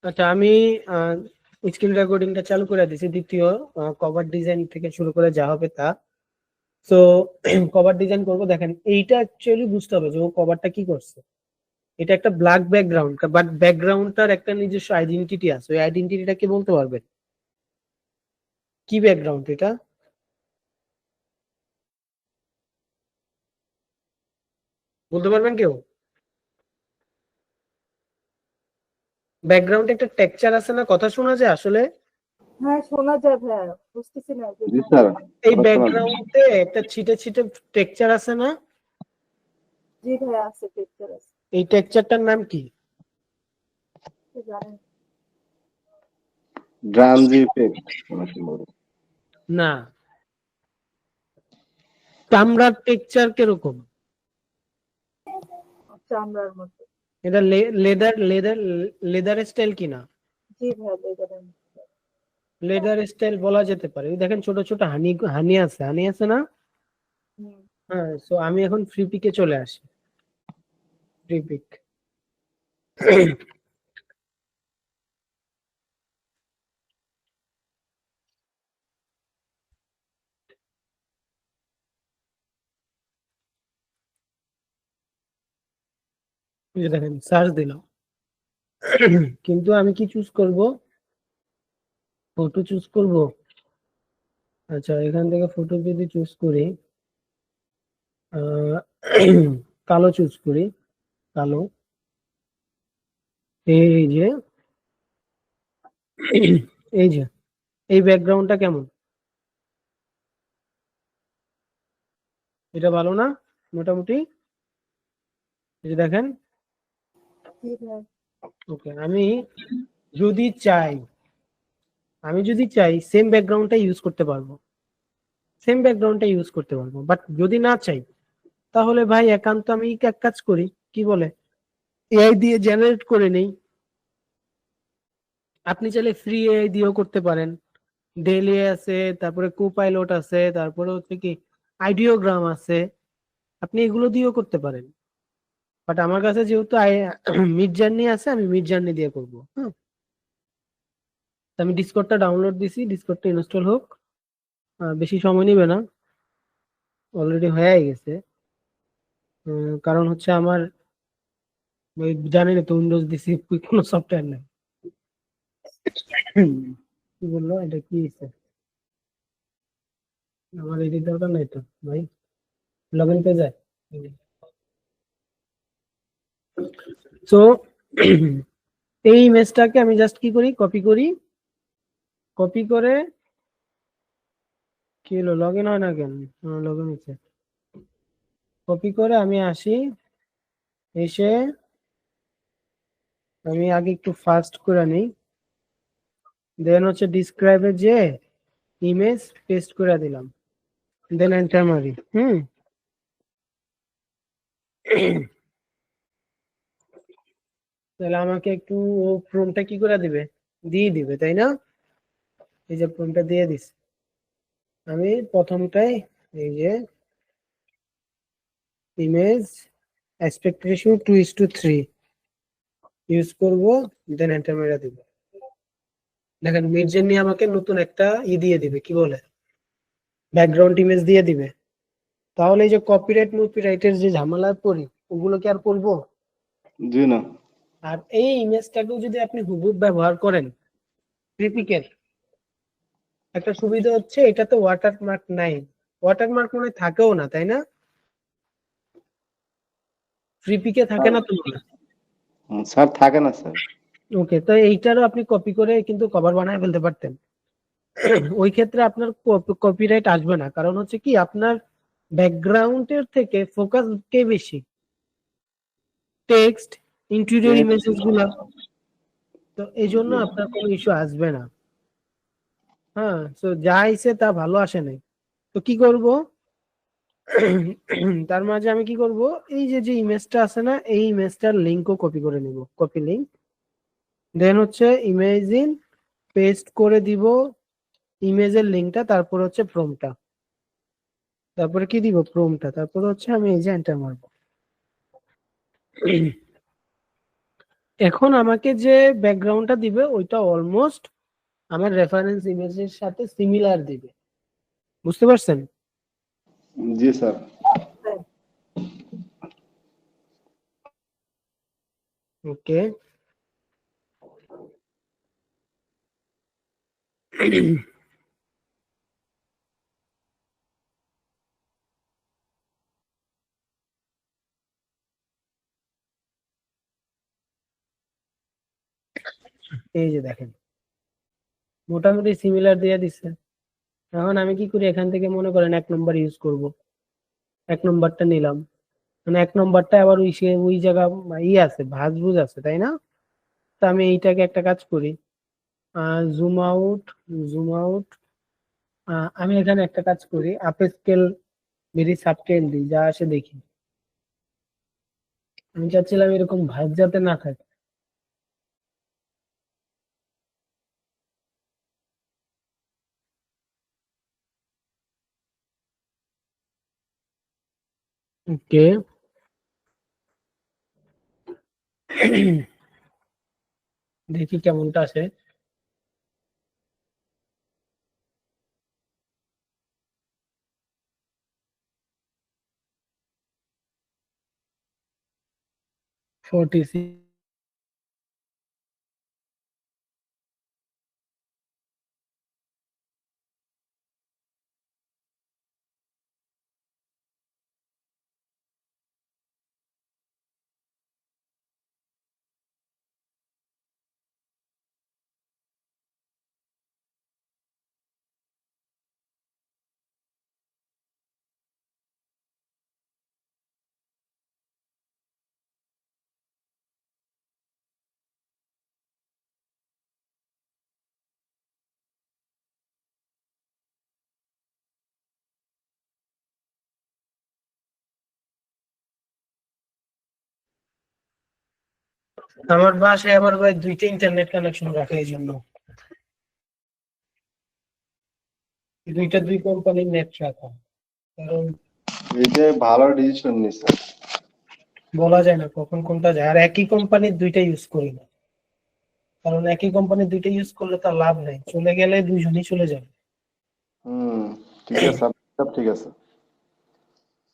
আচ্ছা, আমি স্ক্রিন রেকর্ডিংটা চালু করে দিয়েছি। দ্বিতীয় কভার ডিজাইন থেকে শুরু করে যা হবে তা। তো কভার ডিজাইন করব। দেখেন, এইটা অ্যাকচুয়ালি বুঝতে হবে যে ও কভারটা কি করছে। এটা একটা ব্ল্যাক ব্যাকগ্রাউন্ড, বাট ব্যাকগ্রাউন্ডটার একটা নিজস্ব আইডেন্টিটি আছে। ওই আইডেন্টিটিটা কি বলতে পারবেন? কি ব্যাকগ্রাউন্ড এটা? বলতে পারবেন কেউ? ব্যাকগ্রাউন্ডে একটা টেক্সচার আছে না, কথা শোনা যায় আসলে। হ্যাঁ শোনা যায় ভাইয়া, বুঝতেছি না যে জি স্যার, এই কথা শোনা যায়। ব্যাকগ্রাউন্ডে একটা ছিটে ছিটে টেক্সচার আছে না? জি ভাইয়া আছে, পিকচার আছে। এই টেক্সচারটার নাম কি? কি জানেন? ড্রামজি ইফেক্ট অনেক সুন্দর। না, চামড়ার টেক্সচার কিরকম? চামড়ার মতো। এটা লেদার লেদার লেদার স্টাইল কিনা? জি ভাইয়া লেদারের মতো। লেদার স্টাইল বলা যেতে পারে। ওই দেখেন ছোট ছোট হানি হানি আছে, হানি আছে না? হুম। হ্যাঁ, সো আমি এখন ফ্রি পিকে চলে আসি। Free pick. দেখেন সার্চ দিলাম, কিন্তু আমি কি চুজ করব? ফটো চুজ করব। আচ্ছা, এখান থেকে ফটো যদি চুজ করি, আহ, কালো চুজ করি। কালো। এই যে এই যে এই ব্যাকগ্রাউন্ডটা কেমন? এটা ভালো না? মোটামুটি। এই যে দেখেন। জি ভাইয়া। ওকে, যদি চাই আমি যদি চাই সেম ব্যাকগ্রাউন্ডটা ইউজ করতে পারবো। সেম ব্যাকগ্রাউন্ডটা ইউজ করতে পারবো, বাট যদি না চাই, তাহলে ভাই একান্ত আমি এক কাজ করি, কি বলে, এআই দিয়ে জেনারেট করে নেই। আপনি চাইলে ফ্রি এআই দিয়েও করতে পারেন। ডেলি আছে, তারপরে কোপাইলট আছে, তারপরে হচ্ছে কি আইডিওগ্রাম আছে। আপনি এগুলো দিয়েও করতে পারেন। বাট আমার কাছে যেহেতু মিড জার্নি আছে, আমি মিড জার্নি দিয়ে করবো। হ্যাঁ, তো আমি ডিসকর্ডটা ডাউনলোড দিছি, ডিসকর্ডটা ইনস্টল হোক। বেশি সময় নিবে না, অলরেডি হয়ে গেছে। কারণ হচ্ছে আমার ওই জানি না তো, উইন্ডোজ দিছি, কোনো সফটওয়্যার নেই। কি বললো, এটা কি হয়েছে? আমার এডিট দরকার নাই তো ভাই, লগ ইন পেয়ে যায়। তো এই ইমেজটাকে আমি জাস্ট কি করি, কপি করি। কপি করে কি হলো, লগ ইন হয় না কেন? লগ ইন হচ্ছে। কপি করে আমি আসি, এসে আমি আগে একটু ফাস্ট করে নিই, দেন হচ্ছে ডিসক্রাইবে যে ইমেজ পেস্ট করে দিলাম, দেন এন্টার মারি। তাহলে আমাকে একটু ও প্রম্পটটা কি করে দিবে, দিয়ে দিবে তাই না? এই যে প্রম্পটটা দিয়ে দিস, আমি প্রথমটাই এই যে ইমেজ অ্যাসপেক্ট রেশিও 2:3 ইউজ করব, দেন এন্টার মেরে দিব। দেখেন মিডজের্নি আমাকে নতুন একটা দিয়ে দিবে, কি বলে, ব্যাকগ্রাউন্ড ইমেজ দিয়ে দিবে। তাহলে এই যে কপিরাইট মুপিরাইটের যে ঝামেলায় পড়ি, ওগুলো কি আর করবো? জি না। আর এই ইমেজটাকেও যদি আপনি হুবহু ব্যবহার করেন, ট্রিপিকের একটা সুবিধা হচ্ছে এটাতে ওয়াটারমার্ক নাই। ওয়াটারমার্ক মনে হয় থাকেও না, তাই না? ট্রিপিকে থাকে না তো মনে হয়। স্যার থাকে না স্যার। ওকে, তো এইটারও আপনি কপি করে কিন্তু কভার বানায় ফেলতে পারতেন। ওই ক্ষেত্রে আপনার কপিরাইট আসবে না, কারণ হচ্ছে কি আপনার ব্যাকগ্রাউন্ডের থেকে ফোকাস কে বেশি, টেক্সট, ইন্টেরিয়র ইমেজেস গুলা। তো এই জন্য আপনার কোনো ইস্যু আসবে না। হ্যাঁ, তো যা আইছে তা ভালো আসে নাই। তো কি করব, তার মাঝে আমি কি করব, এই যে যে ইমেজটা আছে না, এই ইমেজটার লিংকও কপি করে নিব, কপি লিংক। দেন হচ্ছে ইমেজিন পেস্ট করে দিব ইমেজের লিংকটা, তারপর হচ্ছে প্রম্পটটা, তারপরে কি দিব, প্রম্পটটা, তারপর হচ্ছে আমি এই যে এন্টার মারবো। এখন আমাকে যে ব্যাকগ্রাউন্ডটা দিবে ওইটা অলমোস্ট আমার রেফারেন্স ইমেজের সাথে সিমিলার দিবে, বুঝতে পারছেন? জি স্যার। Sir okay. এই যে দেখেন মোটামুটি সিমিলার দিয়ে দিচ্ছে। এখন আমি কি করি, এখান থেকে মনে করেন 1 নম্বর ইউজ করব, 1 নম্বরটা নিলাম, মানে 1 নম্বরটা আবার ওই জায়গা আছে, ভাঁজভুজ আছে, তাই না? তো আমি এইটাকে একটা কাজ করি, জুম আউট, জুম আউট, আমি এখানে একটা কাজ করি, আপ স্কেল ভেরি সাবস্কেল দিই, যা আসে দেখি। আমি চাচ্ছিলাম এরকম ভাঁজ যাতে না থাকে। ওকে। দেখি কেমনটা আসে। ফোর্টি আমার বাসায় আবার ভাই 2টা ইন্টারনেট কানেকশন রাখে, এই জন্য 2টা 2 কোম্পানির নেট রাখা, কারণ এটা ভালো ডিসিশন নিছে। বলা যায় না কখন কোনটা যায়। আর একই কোম্পানির 2টা ইউজ করি না, কারণ একই কোম্পানির 2টা ইউজ করলে তার লাভ নাই, চলে গেলে দুইজনই চলে যাবে। হুম, ঠিক আছে, সব ঠিক আছে।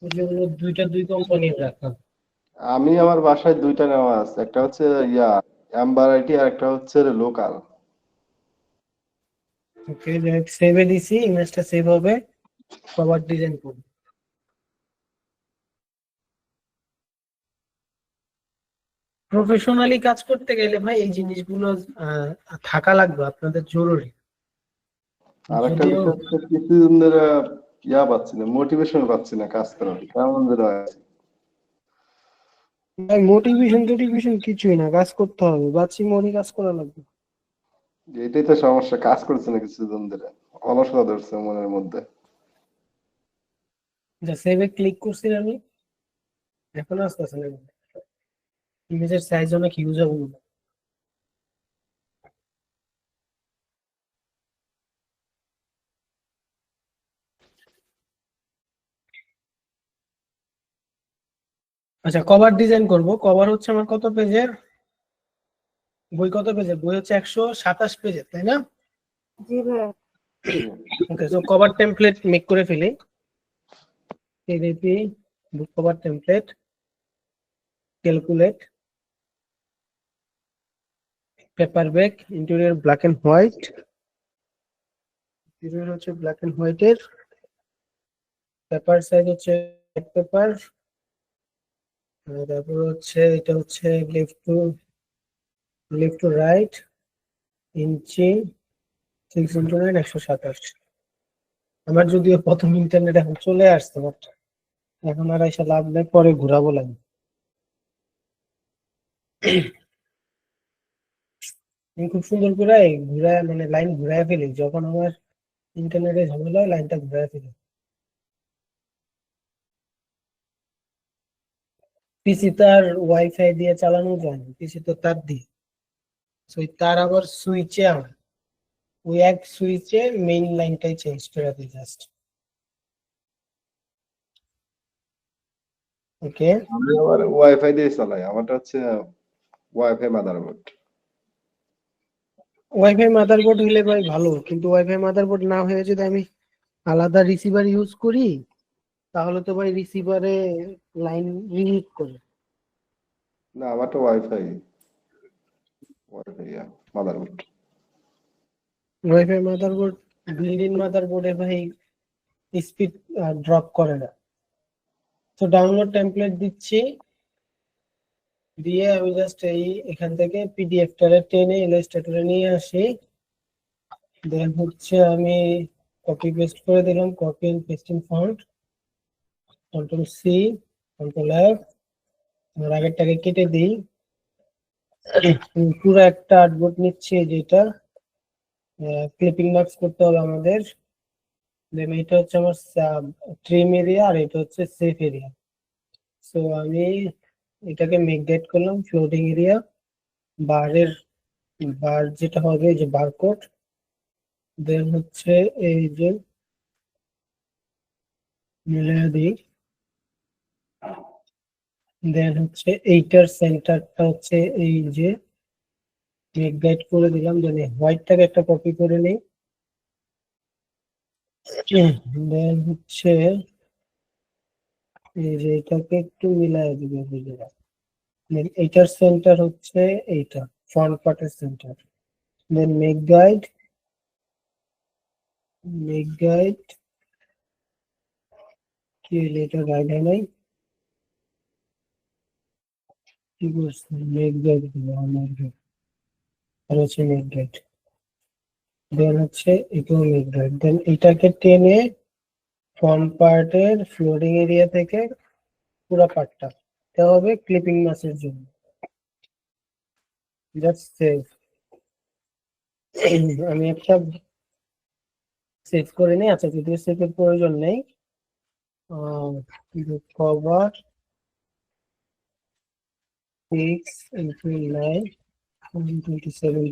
ওই জন্য 2টা 2 কোম্পানির রাখা। আমি আমার বাসায় দুইটা নেওয়া আছে, একটা হচ্ছে অ্যাম্বার আইটি আর একটা হচ্ছে লোকাল। ওকে, সেভে দিছি, ইমেজটা সেভ হবে, কভার ডিজাইন করব। প্রফেশনালি কাজ করতে গেলে ভাই এই জিনিসগুলো থাকা লাগবে আপনাদের, জরুরি। আর একটা যদিও বিষয় হচ্ছে কিছুদিন ধরে পাচ্ছি না, মোটিভেশন পাচ্ছি না কাজ করার, কেমন যেন আছে। মোটিভেশন টোটিভেশন কিছুই না, কাজ করতে হবে, বাচ্চি মরি কাজ করা লাগবে। এটাই তো সমস্যা, কাজ করছে না কিছুদিন ধরে, অলসতা ধরছে মনের মধ্যে। যা সেভে ক্লিক করছি আমি, এখন আসতেছে না, ইমেজের সাইজ অনেক হিউজ হবে। আচ্ছা, কভার ডিজাইন করব। কভার হচ্ছে আমার কত পেজের বই, কত পেজের বই হচ্ছে 127 পেজের, তাই না? জি ভাইয়া। Okay, so cover template make করে ফেলি। ADP book cover template, calculate, paperback, interior black and white, interior হচ্ছে ব্ল্যাক এন্ড হোয়াইটের, পেপার সাইজ হচ্ছে পেপার, তারপর হচ্ছে এটা হচ্ছে left to right, inch 6x9 127। আমার যদিও প্রথম ইন্টারনেট এখন চলে আসছে, বাট এখন আর এসে লাভ নেই, পরে ঘুরাবো লাগে। আমি খুব সুন্দর করে ঘুরায়, মানে লাইন ঘুরায় ফেলি, যখন আমার ইন্টারনেটে ঝামেলা হয় লাইনটা ঘুরায় ফেলি। পিসি তার ওয়াইফাই দিয়ে চালানো যায় না, পিসি তো তার দিয়ে, তো ওই তার আবার সুইচে আমার ওই এক সুইচে মেইন লাইনটাই চেঞ্জ করে দিই জাস্ট। ওকে। আমি আবার ওয়াইফাই দিয়ে চালাই, আমারটা হচ্ছে ওয়াইফাই মাদারবোর্ড। ওয়াইফাই মাদারবোর্ড হলে ভাই ভালো, কিন্তু ওয়াইফাই মাদারবোর্ড না হয়ে যদি আমি আলাদা রিসিভার ইউজ করি তাহলে তো ভাই রিসিভারে লাইন রিলিজ করে। না আমারটা wifi, wifi motherboard. Wifi motherboard, build in মাদারবোর্ডে ভাই স্পিড ড্রপ করে না। তো ডাউনলোড টেমপ্লেট দিচ্ছি, দিয়ে আমি জাস্ট এখান থেকে পিডিএফটারে টেনে ইলাস্ট্রেটরে নিয়ে আসি। দেন হচ্ছে আমি কপি পেস্ট করে দিলাম, copy and pasting font, control C, control F, আর আগেরটাকে কেটে দিই। পুরো একটা আর্টবোর্ড নিচ্ছি, যেটা ক্লিপিং মার্কস করতে হবে আমাদের। দেন এটা হচ্ছে আমার ট্রিম এরিয়া, আর এটা হচ্ছে সেফ এরিয়া। সো আমি এটাকে মেকডেট করলাম ফ্লোটিং এরিয়া, বারের বার যেটা হবে যে বারকোড। দেন হচ্ছে এই যে মিলিয়ে দিই। দেন হচ্ছে এইটার সেন্টারটা হচ্ছে এই যে মেক গাইড করে দিলাম। দেন হোয়াইটটাকে একটা কপি করে নিই। দেন হচ্ছে এই যে এটাকে একটু মিলাই দিবে বুঝলাম। দেন এইটার সেন্টার হচ্ছে এইটা, ফ্রন্ট পার্টের সেন্টার। দেন মেক গাইড কি হলো, এটা গাইড হয় নাই, কি করছে মেক গাইড আর হচ্ছে মেক গাইড। দেন হচ্ছে এটাও মেক গাইড। দেন এটাকে টেনে ফ্রন্ট পার্টের ফ্লোরিং এরিয়া থেকে পুরো পার্টটা এটা হবে ক্লিপিং মাসের জন্য। Just save. আমি একটা সেভ করে নিই। আচ্ছা, যদিও সেভের প্রয়োজন নেই। Cover 6x9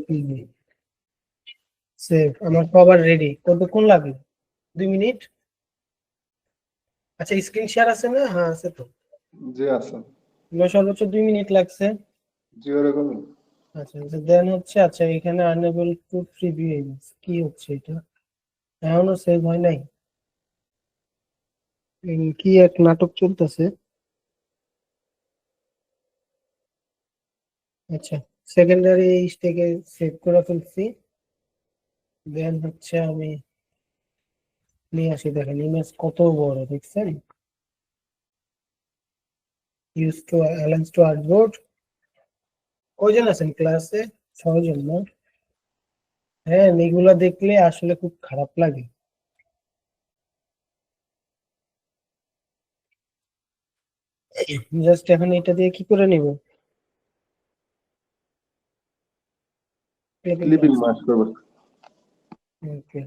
PB save. আমার কভার রেডি। কতক্ষণ লাগবে? 2 মিনিট। আচ্ছা, স্ক্রিন শেয়ার আছে না? হ্যাঁ আছে তো। জি আছে। আমার সর্বোচ্চ 2 মিনিট লাগছে। জি ওরকম। আচ্ছা, দেন হচ্ছে আচ্ছা এখানে আনএবল টু প্রিভিউ ইমেজ কি হচ্ছে এটা? এখনো সেভ হয় নাই। কি এক নাটক চলতেছে। আচ্ছা, সেকেন্ডারি থেকে সেভ করে ফেলছি। দেন হচ্ছে আমি নিয়ে আসি। দেখেন ইমেজ কত বড়, দেখছেন? Use to alliance to artboard. কয়জন আছেন ক্লাসে? 6 জন না? হ্যাঁ, এগুলা দেখলে আসলে খুব খারাপ লাগে। জাস্ট এখন এটা দিয়ে কি করে নিব? ক্লিপিং মাস করবো। ওকে,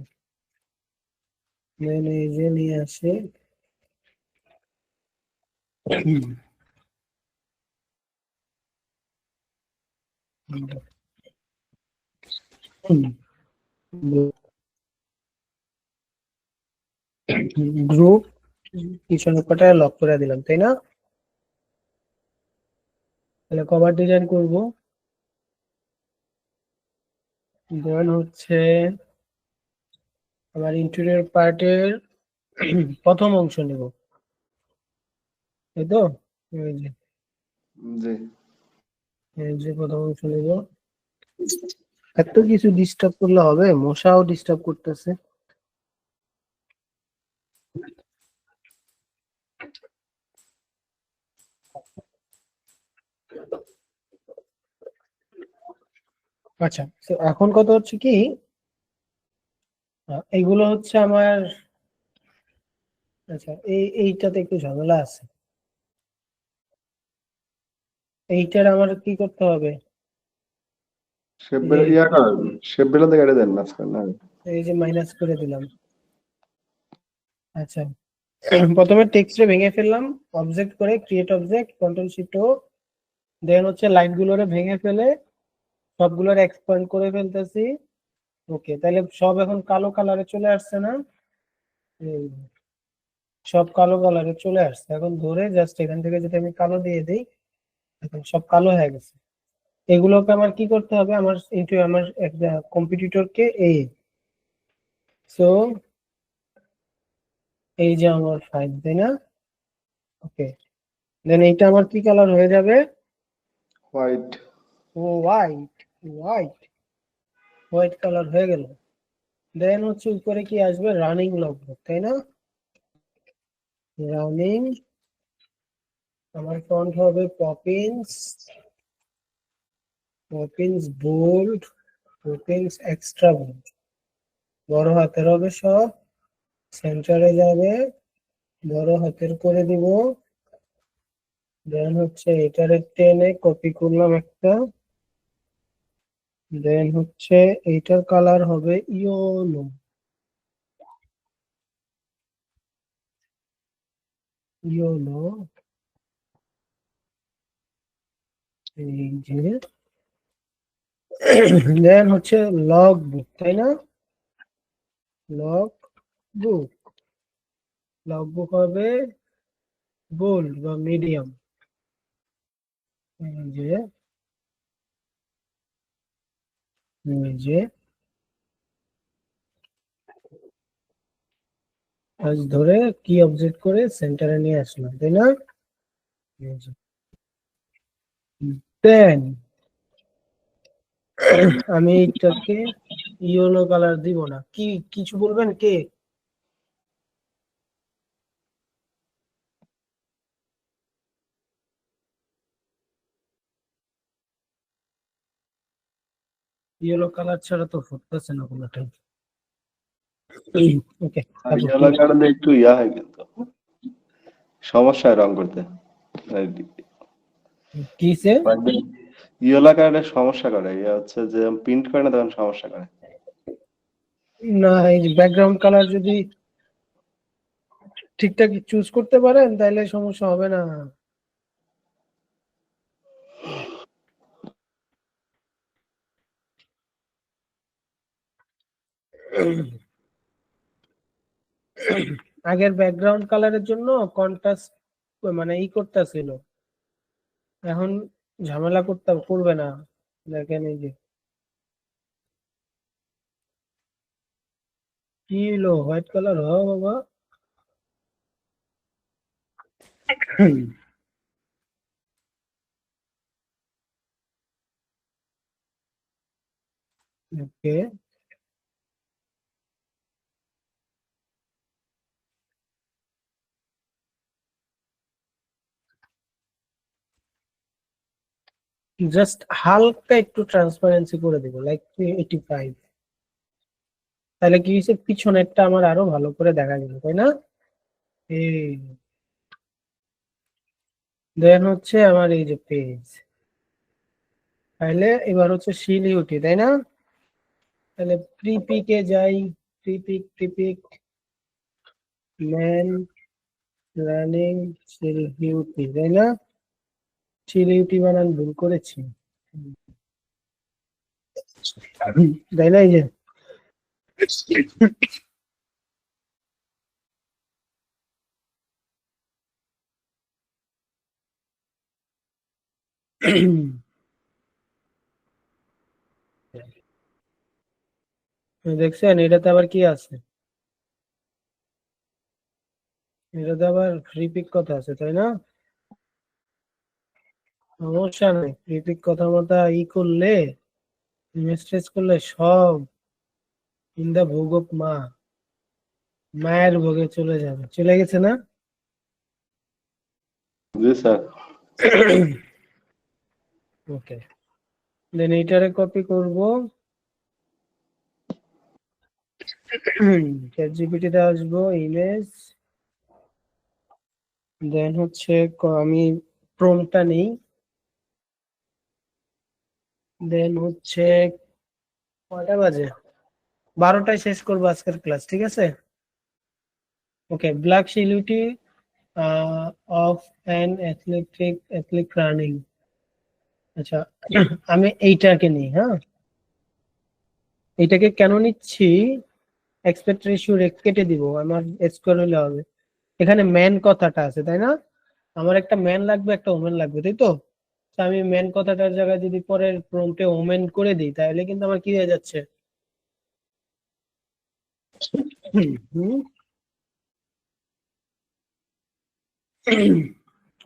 দেন এই যে নিয়ে আসি। গ্রুপ পিছনের পাটা লক করে দিলাম, তাই না? তাহলে কভার ডিজাইন করব। দেন হচ্ছে আমার ইন্টেরিয়র পার্টের প্রথম অংশ নেব, তাই তো? এই যে জি। প্রথম অংশ নেব। এত কিছু ডিস্টার্ব করলে হবে? মশাও ডিস্টার্ব করতেছে। আচ্ছা, তো এখন কথা হচ্ছে কি, এইগুলো হচ্ছে আমার, আচ্ছা এইটাতে একটু ঝামেলা আছে। এইটার আমার কি করতে হবে? শেপ বেলা ইয়া করেন, শেপ বেলাতে কেটে দেন মাঝখান না। এই যে মাইনাস করে দিলাম। আচ্ছা, প্রথমে টেক্সটে ভেঙে ফেললাম, অবজেক্ট করে ক্রিয়েট অবজেক্ট, কন্ট্রোল শিফট ও। দেন হচ্ছে লাইন গুলোরে ভেঙে ফেলে সবগুলোর এক্সপ্যান্ড করে ফেলতেছি। ওকে, তাহলে সব এখন কালো কালারে চলে আসছে না? এই সব কালো কালারে চলে আসছে। এখন ধরে জাস্ট এখান থেকে যদি আমি কালো দিয়ে দিই, এখন সব কালো হয়ে গেছে। এগুলোকে আমার কি করতে হবে, আমার একটা কম্পিটিটরকে সো এই যে আমার ফাইল, তাই না? ওকে, দেন এইটা আমার কি কালার হয়ে যাবে? White. White. White white colour হয়ে গেল। দেন হচ্ছে উপরে কি আসবে? রানিং লগবুক, তাই না? রানিং, আমার ফন্ট হবে Poppins, Poppins bold, Poppins extra bold, বড় হাতের হবে সব, সেন্টারে যাবে, বড় হাতের করে দিব। দেন হচ্ছে এটারে টেনে কপি করলাম একটা, দেন হচ্ছে এইটার কালার হবে ইয়েলো, ইয়েলো। এই যে দেন হচ্ছে লগ বুক, তাই না? লগ বুক, লগ বুক হবে বোল্ড বা মিডিয়াম। এই যে এই যে আজ ধরে কি অবজেক্ট করে সেন্টারে নিয়ে আসলাম, তাই না? দেন আমি এটাকে ইয়েলো কালার দিব না, কি কিছু বলবেন কে? ইয়েলো কালার ছাড়া তো ফুটতেছে না কোনোটাই। ওকে, ইয়েলো কারণে একটু ইয়া হয়, কিন্তু সমস্যা হয় রং করতে। কিসে? ইয়েলো কারণে সমস্যা করে, ইয়ে হচ্ছে যে প্রিন্ট করে না তখন সমস্যা করে। না, এই ব্যাকগ্রাউন্ড কালার যদি ঠিকঠাক চুজ করতে পারেন তাহলে সমস্যা হবে না। আগের ব্যাকগ্রাউন্ড কালারের জন্য কন্ট্রাস্ট মানে করতেছিল, এখন ঝামেলা করবে না। দেখেন এই যে কি হলো, হোয়াইট কালার হ বাবা। ওকে, জাস্ট হালকা একটু ট্রান্সপারেন্সি করে দেবো, লাইক 85। তাহলে কি হয়েছে, পিছনেরটা আমার আরো ভালো করে দেখা গেল, তাই না? এই দেন হচ্ছে আমার এই যে পেজ, তাহলে এবার হচ্ছে শিলিগুটি, তাই না? তাহলে প্রিপিকে যাই, প্রিপিক ম্যান রানিং শিলিগুটি, তাই না? শিলিগুটি বানান ভুল করেছি, তাই না? এই যে দেখছেন এটাতে আবার কি আছে? এটাতে আবার ফ্রি পিক কথা আছে, তাই না? সমস্যা নেই, ফ্রি পিক কথা মতো করলে, মেসেজ করলে সব ইন দা ভোগ অফ মা, মায়ের ভোগে চলে যাবে, চলে গেছে না? জি স্যার। ওকে, দেন এইটারে কপি করব, চ্যাট জিপিটিতে আসবো, ইমেজ, দেন হচ্ছে আমি প্রম্পটটা নেই, দেন হচ্ছে কয়টা বাজে, 12টায় শেষ করবো আজকের ক্লাস, ঠিক আছে? Okay, black silhouette of an athletic running. আচ্ছা, আমি এইটাকে নিই, হ্যাঁ, এইটাকে কেন নিচ্ছি, এক্সপেক্ট রেশিও কেটে দিব, আমার স্কোয়ার হলে হবে। এখানে ম্যান কথাটা আছে, তাই না? আমার একটা ম্যান লাগবে, একটা ওমেন লাগবে, তাই তো? তো আমি মেন কথাটার জায়গায় যদি পরের প্রম্পটে ওমেন করে দিই তাহলে কিন্তু আমার কি হয়ে যাচ্ছে, হুম,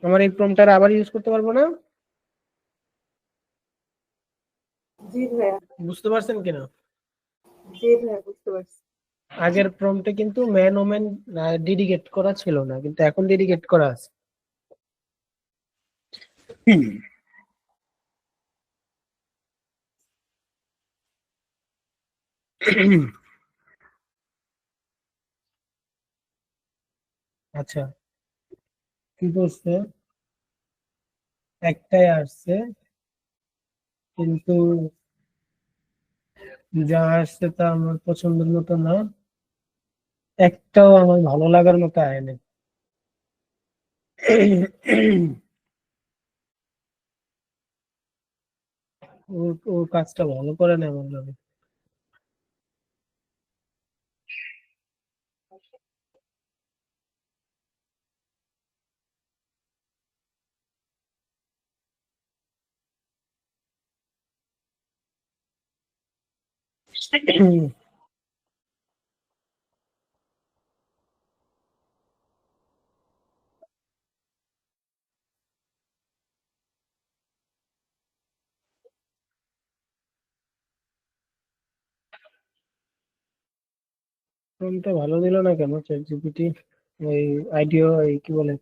আমার এই প্রম্পটটা আবার ইউজ করতে পারবো না। জি ভাইয়া, বুঝতে পারছেন কিনা? জি ভাইয়া, বুঝতে পারছি। আগের প্রম্পটে কিন্তু ম্যান ওমেন ডেডিকেট করা ছিল না, কিন্তু এখন ডেডিকেট করা আছে। আচ্ছা, কি করছে, একটাই আসছে, কিন্তু যা আসছে তা আমার পছন্দের মতো না, একটাও আমার ভালো লাগার মতো আয়নি। ও কাজটা ভালো করে না আমার লাগে। প্রম্পটটা ভালো দিল না কেন চ্যাট জিপিটি, ওই আইডিও, এই কি বলে,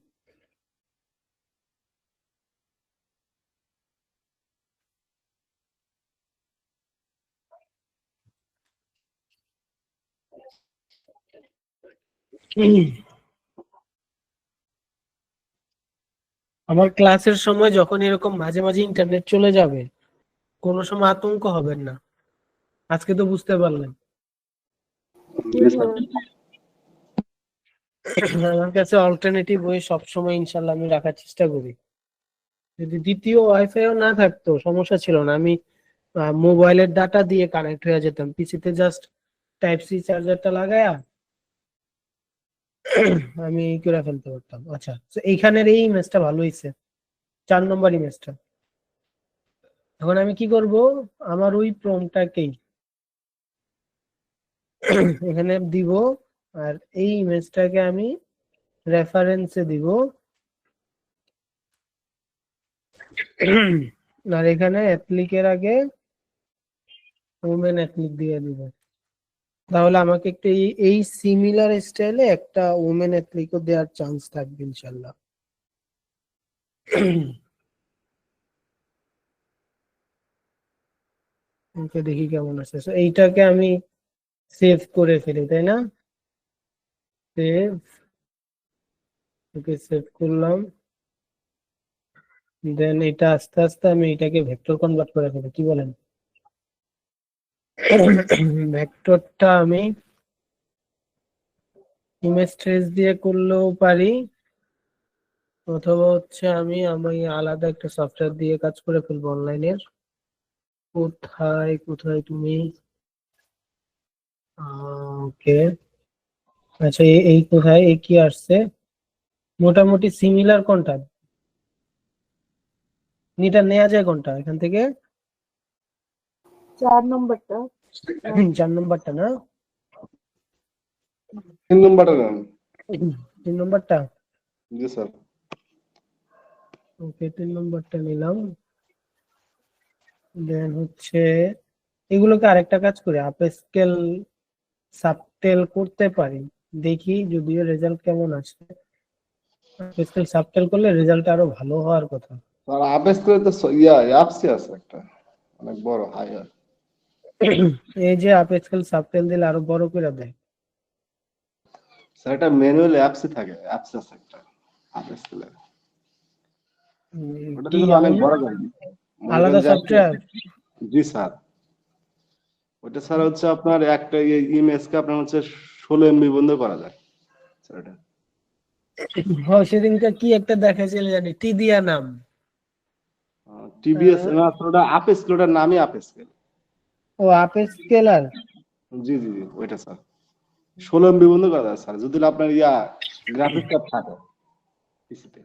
আমার ক্লাসের সময় যখন এরকম মাঝে মাঝে ইন্টারনেট চলে যাবে, কোনো সময় আতঙ্ক হবেন না। আজকে তো বুঝতে পারলেন। জি জি স্যার। ভাইয়া, আমার কাছে অল্টারনেটিভ ওয়ে সবসময় ইনশাল্লাহ আমি রাখার চেষ্টা করি। যদি দ্বিতীয় ওয়াইফাইও না থাকতো সমস্যা ছিল না, আমি মোবাইলের ডাটা দিয়ে কানেক্ট হয়ে যেতাম পিসিতে, জাস্ট টাইপ সি চার্জারটা লাগায়া আমি এই করে ফেলতে পারতাম। আচ্ছা, তো এইখানের এই ইমেজটা ভালো হয়েছে, 4 নম্বর ইমেজটা। এখন আমি কি করব, আমার ওই প্রম্পটটাকেই এখানে দিব, আর এই ইমেজটাকে আমি রেফারেন্সে দিব, আর এখানে অ্যাপ্লিকের আগে ওমেন অ্যাপ্লিক দিয়ে দিব। তাহলে আমাকে একটু এই সিমিলার স্টাইলে একটা ওমেন অ্যাপ্লিকও দেওয়ার চান্স থাকবে ইনশাল্লাহ। ওকে, দেখি কেমন আছে। So, এইটাকে আমি সেভ করে ফেলি, তাই না? সেভ, ওকে সেভ করলাম। দেন এটা আস্তে আস্তে আমি এটাকে ভেক্টর কনভার্ট করে ফেলি, কি বলেন? ভেক্টরটা আমি ইমেজ ট্রেস দিয়ে করলেও পারি, অথবা হচ্ছে আমি আলাদা একটা সফটওয়্যার দিয়ে কাজ করে ফেলবো অনলাইনের। কোথায় কোথায় তুমি, ওকে, আচ্ছা, এই কোথায়, এই কি আসছে, মোটামুটি সিমিলার কোনটা, এটা নেওয়া যায় কোনটা এখান থেকে? 4 নম্বরটা। 4 নম্বরটা না? 3 নম্বরটা নেন। 3 নম্বরটা, জি স্যার। ওকে, 3 নম্বরটা নিলাম। দেন হচ্ছে এগুলোকে আরেকটা কাজ করে আপ স্কেল সাবটেল করতে পারি, দেখি যদিও রেজাল্ট কেমন আসে। আপ স্কেল সাবটেল করলে রেজাল্ট আরো ভালো হওয়ার কথা। আর আবেস করে তো অ্যাপসই আছে একটা অনেক বড় হায়ার। এই যে আপ স্কেল সাবটেল দিলে আরো বড় করে দেয়। স্যার এটা ম্যানুয়াল অ্যাপসই থাকে, অ্যাপস আছে একটা আবেস করে। ওটা কি কিন্তু অনেক যেমন বড় গাড়ি। মনে করেন আলাদা যে সফটওয়্যার? জি স্যার। ওটা স্যার হচ্ছে আপনার একটা ইমেজকে আপনার হচ্ছে 16 এমবি বন্ধ করা যায় স্যার এটা। হ্যাঁ, সেদিনকে কি একটা দেখাইছিল জানি, টি দিয়া নাম। টিবিএস না স্যার, ওটা আপেস স্কেল, ওটার নামই আপেস স্কেল। ও আপ স্কেলার। জি জি জি, ওইটা স্যার 16 এমবি বন্ধ করা যায় স্যার, যদি আপনার গ্রাফিক্স কার্ড থাকে পিসিতে।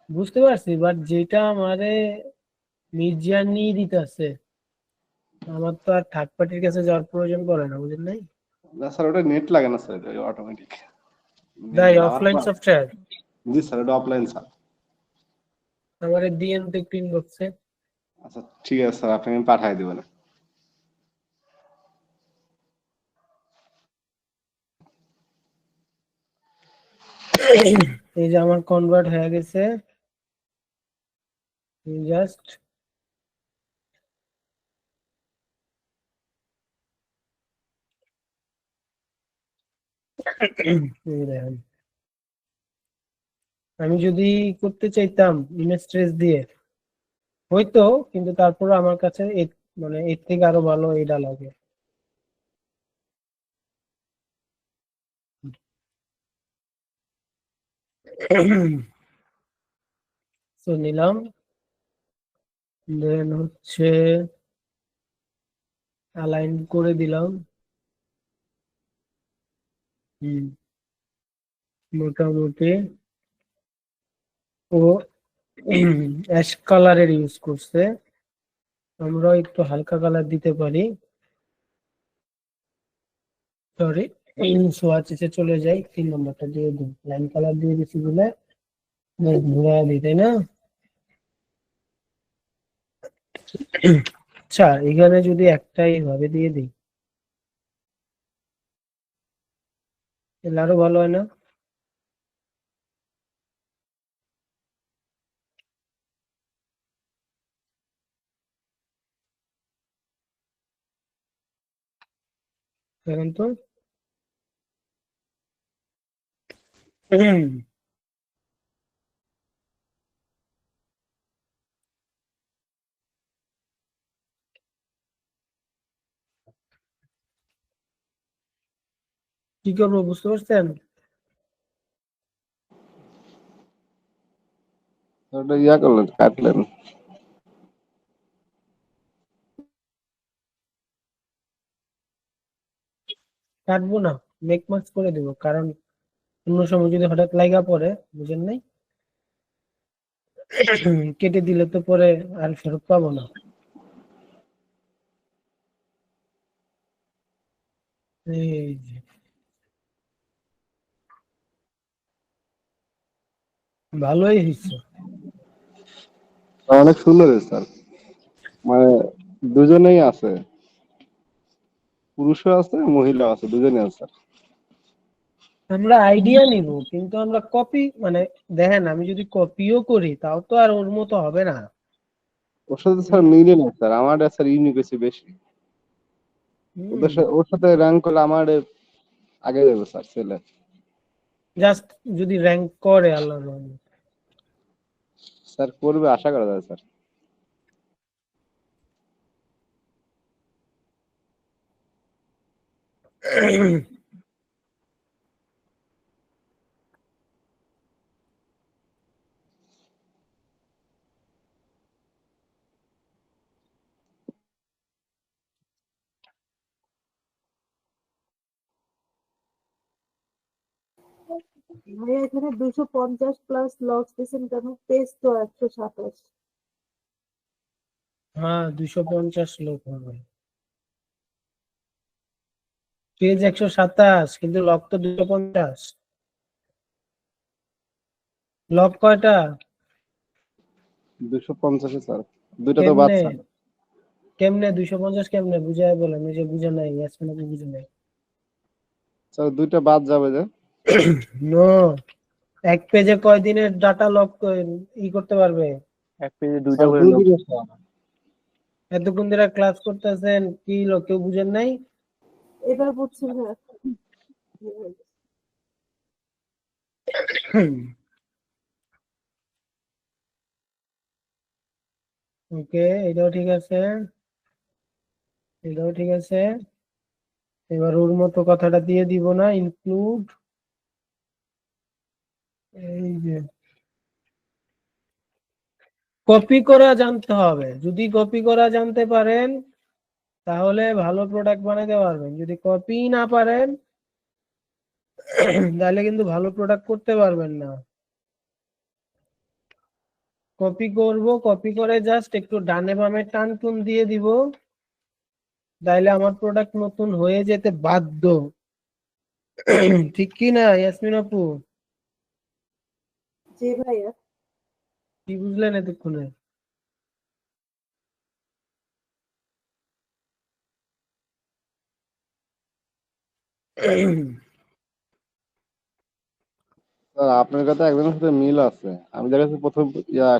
বুঝতে পারছি, বাট যেটা আমারে মির্জানি দিতেছে, আমার তো আর থার্ড পার্টির কাছে যাওয়ার প্রয়োজন পড়ে না, বুঝেন নাই? না স্যার, ওটা নেট লাগে না স্যার, এটা অটোমেটিক। তাই অফলাইন সফটওয়্যার জি স্যার, এটা অফলাইন স্যার। আমার দিয়েন তো একটু ইনবক্সে। আচ্ছা ঠিক আছে স্যার, আপনাকে আমি পাঠিয়ে দেবো না। এই যে আমার কনভার্ট হয়ে গেছে, জাস্ট আমি যদি করতে চাইতাম ইমেজ ট্রেস দিয়ে হয়তো, কিন্তু তারপর আমার কাছে মানে এর থেকে আরো ভালো এটা লাগে। তো নিলাম, দেন হচ্ছে অ্যালাইন করে দিলাম। মোটামুটি ও অ্যাশ কালারের ইউজ করছে, আমরা একটু হালকা কালার দিতে পারি। সরি, সোয়াচে চলে যাই, 3 নম্বরটা দিয়ে দিই, লাইন কালার দিয়ে দিচ্ছি বলে ঘুরা দিই, তাই না? আচ্ছা, এখানে যদি একটাই ভাবে দিয়ে দিই তাহলে আরো ভালো হয় না? দেখেন তো। কি করবো বুঝতে পারছেন? ওটা ইয়া করলেন, কাটলেন। কাটবো না, মেক মার্কস করে দেবো, কারণ অন্য সময় যদি হঠাৎ লাগা পড়ে, বুঝেন নাই, কেটে দিলে তো পরে আর ফেরত পাবো না। এই যে, ভালোই হয়েছে। অনেক সুন্দর হয়েছে স্যার, মানে দুজনেই আছে, পুরুষও আছে মহিলাও আছে, দুজনেই আছে স্যার। আমরা আইডিয়া নিব, কিন্তু আমরা কপি মানে, দেখেন আমি যদি কপিও করি তাও তো আর ওর মতো হবে না। ওর সাথে স্যার মিলে না স্যার, আমার স্যার ইউনিক হয়েছে বেশি। ওর সাথে র্যাঙ্ক করলে আমার আগে যাবে স্যার ছেলে। জাস্ট যদি র্যাঙ্ক করে, আল্লাহ রহমত। স্যার করবে, আশা করা যায় স্যার। ভাইয়া এখানে 250+ লস দিয়েছেন কেন? পেজ তো 127। হ্যাঁ, 250 লোক হবে, পেজ 127, কিন্তু লক তো 250। লক কয়টা? 250 স্যার, দুইটা তো বাদ কেমনে স্যার। কেমনে 250 কেমনে বুঝায় বলেন, এই যে বুঝে নাই, ইয়াসমিন আপনি বুঝে নাই। স্যার দুইটা বাদ যাবে যে। নো, এক পেজে কয় দিনের ডাটা লক ই করতে পারবে? এক পেজে দুইটা স্যার করে দুই লোক। দিনে স্যার। এতক্ষণ ধরে ক্লাস করতেছেন, কি লোক কেউ বুঝেন নাই? এবার বুঝছি না। ওকে, এটাও ঠিক আছে, এটাও ঠিক আছে। এবার ওর মতো কথাটা দিয়ে দিব না, ইনক্লুড। এই যে কপি করা জানতে হবে, যদি কপি করা জানতে পারেন তাহলে ভালো প্রোডাক্ট বানাতে পারবেন, যদি কপি না পারেন তাহলে কিন্তু ভালো প্রোডাক্ট করতে পারবেন না। কপি করব, কপি করে জাস্ট একটু ডানে বামে টান টুন দিয়ে দিব, তাইলে আমার প্রোডাক্ট নতুন হয়ে যেতে বাধ্য। ঠিক কি না ইয়াসমিন আপু? জি ভাইয়া। কি বুঝলেন এতক্ষণে? স্যার আপনার কথা একজনের সাথে মিল আছে। আমি যার কাছে প্রথম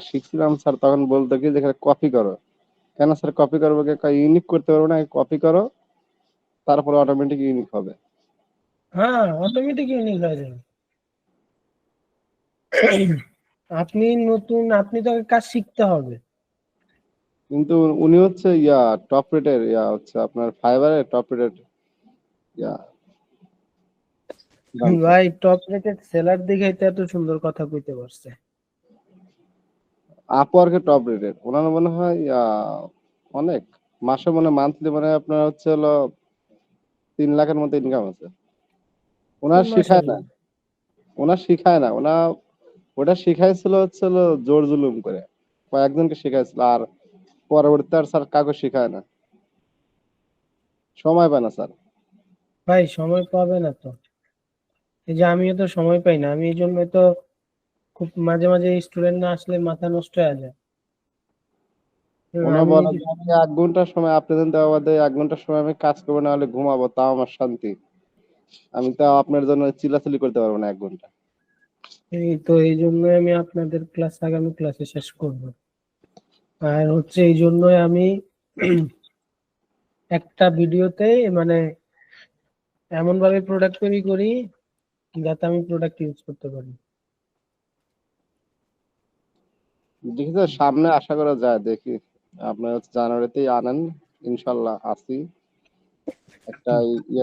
শিখছিলাম স্যার, তখন বলতো কি যে কপি করো। কেন স্যার কপি করবো? ইউনিক করতে পারবো না, কপি করো, তারপরে অটোমেটিক ইউনিক হবে। হ্যাঁ, অটোমেটিক ইউনিক হয়ে যাবে। আপনি নতুন, আপনি তো কাজ শিখতে হবে। কিন্তু উনি হচ্ছে টপ রেটের হচ্ছে আপনার ফাইবারের টপ রেটের ইয়া দাম স্যার। ভাই টপ রেটেড সেলার দেখে এটা এত সুন্দর কথা কইতে পারছে। আপওয়ার্কের টপ রেটের ওনার মনে হয় অনেক মাসে মান্থলি আপনার হচ্ছে হলো 3 লাখের মতো ইনকাম আছে। ওনার শিখায় না, মাশাআল্লাহ। ওটা শিখাইছিল হচ্ছে হলো জোর জুলুম করে, কয়েকজনকে শিখাইছিল। আর পরবর্তীতে আর স্যার কাউকে শিখায় না, সময় পায় না স্যার। ভাই সময় পাবে না তো, এই যে আমিও তো সময় পাই না, আমি এই জন্য তো খুব মাঝে মাঝে স্টুডেন্ট না আসলে মাথা নষ্ট হয়ে যায়। ওনার আমি বলা যে আমি 1 ঘন্টা সময় আপনাদের দেওয়া বাদে 1 ঘন্টা সময় আমি কাজ করবো, না হলে ঘুমাবো, তাও আমার শান্তি। আমি তাও আপনার জন্য চিল্লাচিল্লি করতে পারবো না 1 ঘন্টা। এই তো এই জন্য আমি আপনাদের ক্লাস আগামী ক্লাসে শেষ করব। আর হচ্ছে এই জন্যই আমি একটা ভিডিওতে মানে এমন ভাবে প্রোডাক্ট তৈরি করি যাতে আমি প্রোডাক্ট ইউজ করতে পারি। দেখি তো, সামনে আশা করা যায়, দেখি আপনার হচ্ছে জানুয়ারিতেই আনেন, ইনশাল্লাহ আসি। একটা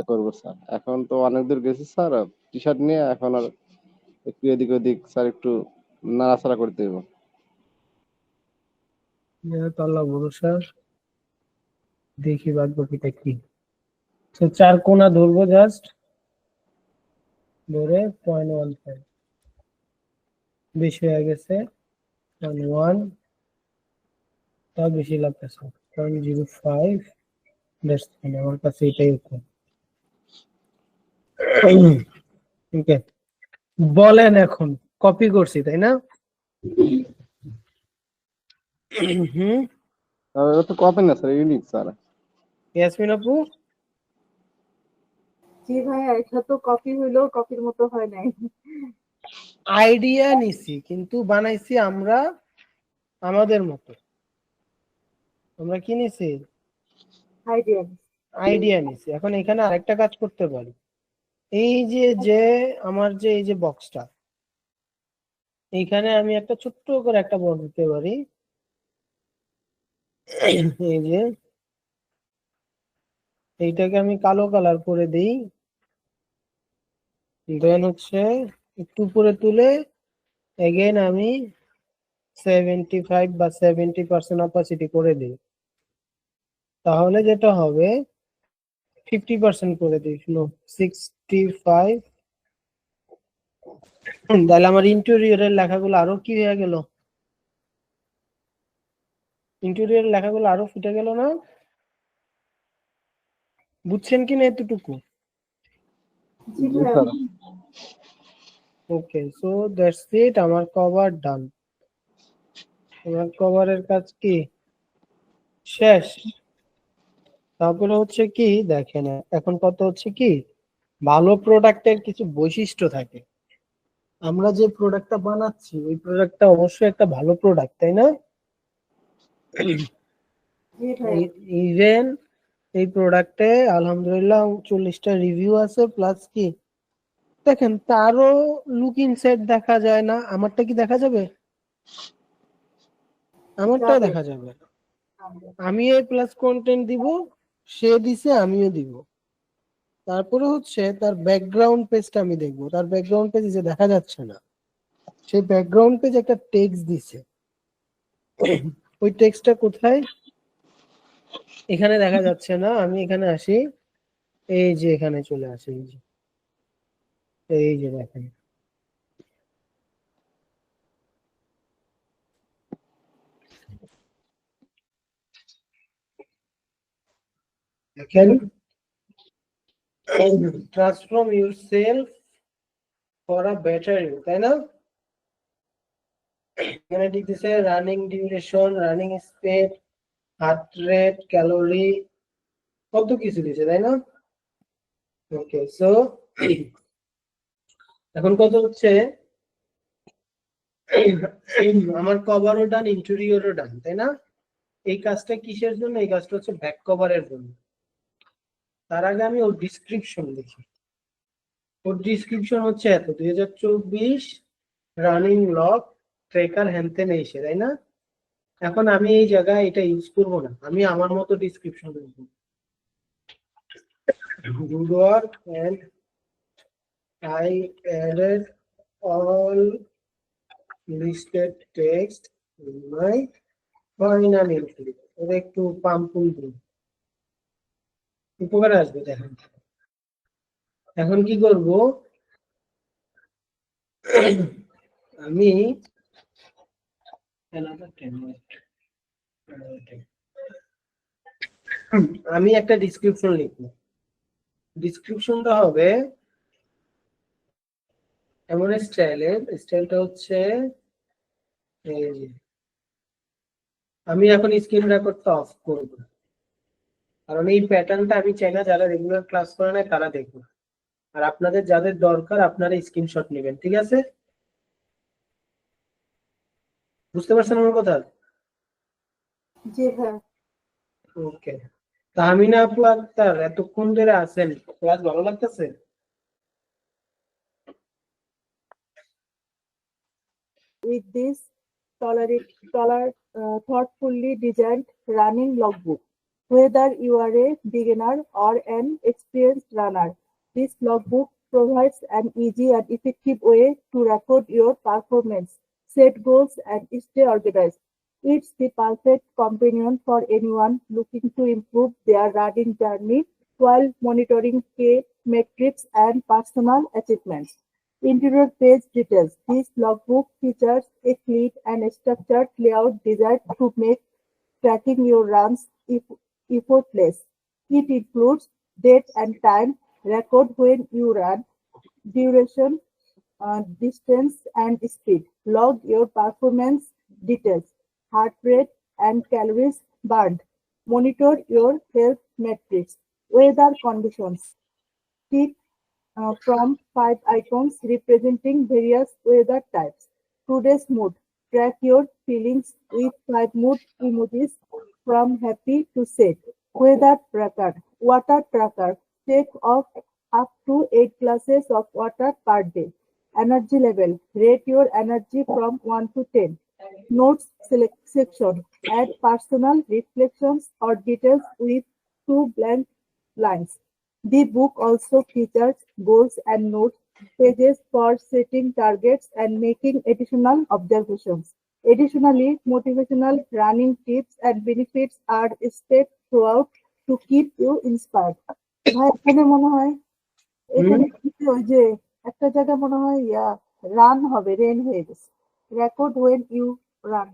করবো স্যার। এখন তো অনেক দূর গেছি স্যার, টি শার্ট নিয়ে এখন আর একটু এদিক ওদিক স্যার একটু নাড়াচাড়া করতে হবে। যেহেতু আল্লাহ ভরসা, দেখি বাদ বাকিটা কি। তো 4 কোণা ধরবো জাস্ট, ধরে 0.15 বেশি হয়ে গেছে, 0.1, তা বেশি লাগতেছে, 0.05। আমার কাছে এটাই ওকে। ওকে, বলেন এখন। কপি করছি তাই না? হুম। এটা তো কপি না স্যার, ইউনিক স্যার। ইয়াসমিন আপু, জি ভাইয়া, এটা তো কপি হইলেও কপির মতো হয় নাই। আইডিয়া নিছি কিন্তু বানাইছি আমরা আমাদের মতো। আমরা কি নিছি? আইডিয়া। আইডিয়া নিছি। এখন এখানে আরেকটা কাজ করতে পারি। এই যে আমার যে এই যে বক্সটা, এইখানে আমি একটা ছোট্ট করে একটা বক্স দিতে পারি। এই যে এইটাকে আমি কালো কালার করে দিই, দেন হচ্ছে একটু উপরে তুলে এগেন আমি 75 বা 70% অপাসিটি করে দিই। তাহলে যেটা হবে 50% করে দিই, শুনো, 65। তাহলে আমার ইন্টেরিয়রের লেখাগুলো আরো কি হয়ে গেল? ইন্টেরিয়রের লেখাগুলো আরো ফুটে গেল না? বুঝছেন কি না এতটুকু? জি জি ভাইয়া। Sir. Okay, so that's it, আমার কভার ডান। আমার কভারের কাজ কি শেষ। তারপরে হচ্ছে কি দেখেন, এখন কত হচ্ছে কি, ভালো প্রোডাক্টের কিছু বৈশিষ্ট্য থাকে। আমরা যে প্রোডাক্টটা বানাচ্ছি ওই প্রোডাক্টটা অবশ্যই একটা ভালো প্রোডাক্ট, তাই না? জি ভাইয়া। ইভেন এই প্রোডাক্টে আলহামদুলিল্লাহ 40টা রিভিউ আছে, প্লাস কি দেখেন তারও লুক ইনসাইড দেখা যায় না? আমারটা কি দেখা যাবে? আমারটাও যাবে। দেখা যাবে। আমি এই প্লাস কন্টেন্ট দিব, সে দিছে আমিও দিব। তারপরে হচ্ছে তার ব্যাকগ্রাউন্ড পেজটা আমি দেখবো, তার ব্যাকগ্রাউন্ড পেজ যে দেখা যাচ্ছে না, সেই ব্যাকগ্রাউন্ড পেজ একটা টেক্সট দিছে। ওই টেক্সটটা কোথায়? এখানে দেখা যাচ্ছে না, আমি এখানে আসি, এই যে এখানে চলে আসি, এই যে দেখেন, দেখেন, transform yourself for a better you, তাই না? এখানে দিতেছে running duration, running speed, heart rate, calorie, কত কিছু দিছে, তাই না? ওকে, সো এখন কত হচ্ছে, আমার কভারও ডান, ইন্টেরিয়রও ডান, তাই না? এই কাজটা কিসের জন্য? এই কাজটা হচ্ছে ব্যাক কভারের জন্য। তার আগে আমি ওর ডিসক্রিপশন দেখি। ওর ডিসক্রিপশন হচ্ছে এত, 2024 রানিং লগ ট্রেকার হ্যানতেন এসে, তাই না? এখন আমি এই জায়গায় এটা ইউজ করবো না, আমি আমার মতো ডিসক্রিপশন দেবো। Good work, and I added all listed text in my final entry. এটা একটু পাম্পুল দিন, উপকারে আসবে। দেখেন এখন কি করব, আমি আমি একটা ডিসক্রিপশন লিখবো। ডিসক্রিপশনটা হবে এমন স্টাইলের, স্টাইলটা হচ্ছে এই যে, আমি এখন স্ক্রিন রেকর্ডটা অফ করব, কারণ এই প্যাটার্নটা আমি চাই না যারা রেগুলার ক্লাস করে না তারা দেখবে, আর আপনাদের যাদের দরকার আপনারা স্ক্রিনশট নেবেন, ঠিক আছে? বুঝতে পারছেন আমার কথা? জি ভাইয়া। ওকে, তাহমিনা আপু আক্তার, এতক্ষণ ধরে আছেন, ক্লাস ভালো লাগতেছে? With this thoughtfully designed running logbook, whether you are a beginner or an experienced runner, this logbook provides an easy and effective way to record your performance, set goals, and stay organized. It's the perfect companion for anyone looking to improve their running journey while monitoring key metrics and personal achievements. Interior page details. This logbook features a clean and structured layout designed to make tracking your runs effortless. It includes date and time, record when you run, duration, distance, and speed. Log your performance details, heart rate, and calories burned. Monitor your health metrics, weather conditions. Tick from 5 icons representing various weather types. Today's mood. Track your feelings with 5 mood emojis from happy to sad. Weather tracker. Water tracker. Take off up to 8 glasses of water per day. Energy level. Rate your energy from 1 to 10. Notes section. Add personal reflections or details with 2 blank lines. The book also features goals and notes pages for setting targets and making additional observations. Additionally, motivational running tips and benefits are stated throughout to keep you inspired. ভাই এখানে মনে হয় এখানে ওই যে একটা জায়গায় মনে হয় রান হবে, রেন হয়ে গেছে। Record when you run,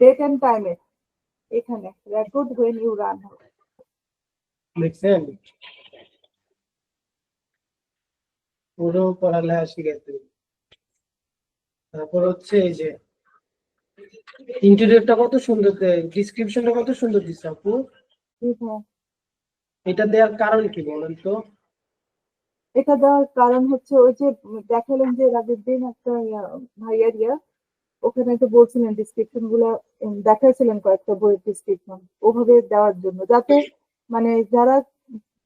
date and টাইমে এখানে রেকর্ড ওয়েন ইউ রান হবে। দেখছেন, পুরো পড়ালেখা শিখেছে। তারপর হচ্ছে এই যে ইন্টেরিয়রটা কত সুন্দর, ডিসক্রিপশনটা কত সুন্দর দিচ্ছে আপু। এটা দেওয়ার কারণ কি বলেন তো? এটা দেওয়ার কারণ হচ্ছে ওই যে দেখালেন যে আগের দিন একটা ভাইয়ার ওখানে তো বলছিলেন ডিসক্রিপশন গুলো দেখাইছিলেন কয়েকটা বইয়ের ডিসক্রিপশন ওভাবে দেওয়ার জন্য, যাতে মানে যারা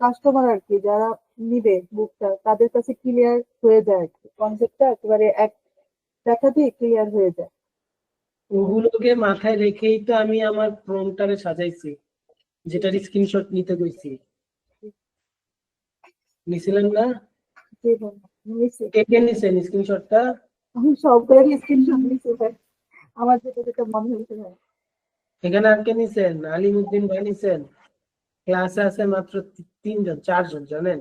কাস্টমার আর কি যারা নিবে বুকটা তাদের কাছে ক্লিয়ার হয়ে যায় আর কি, কনসেপ্টটা একেবারে এক দেখাতেই ক্লিয়ার হয়ে যায়। ওগুলোকে মাথায় রেখেই তো আমি আমার প্রম্পটারে সাজাইছি, যেটার স্ক্রিনশট নিতে কইছি। নিছিলেন না? জি ভাই, নিয়েছি। কে কে নিছেন স্ক্রিনশটটা? আমি সবগুলোর স্ক্রিনশট নিয়েছি ভাই, আমার যেটা যেটা মনে হয়েছে ভাই। এখানে আর কে নিছেন? আলিমউদ্দিন ভাই নিছেন। ক্লাসে আছে মাত্র 3 জন 4 জন, জানেন?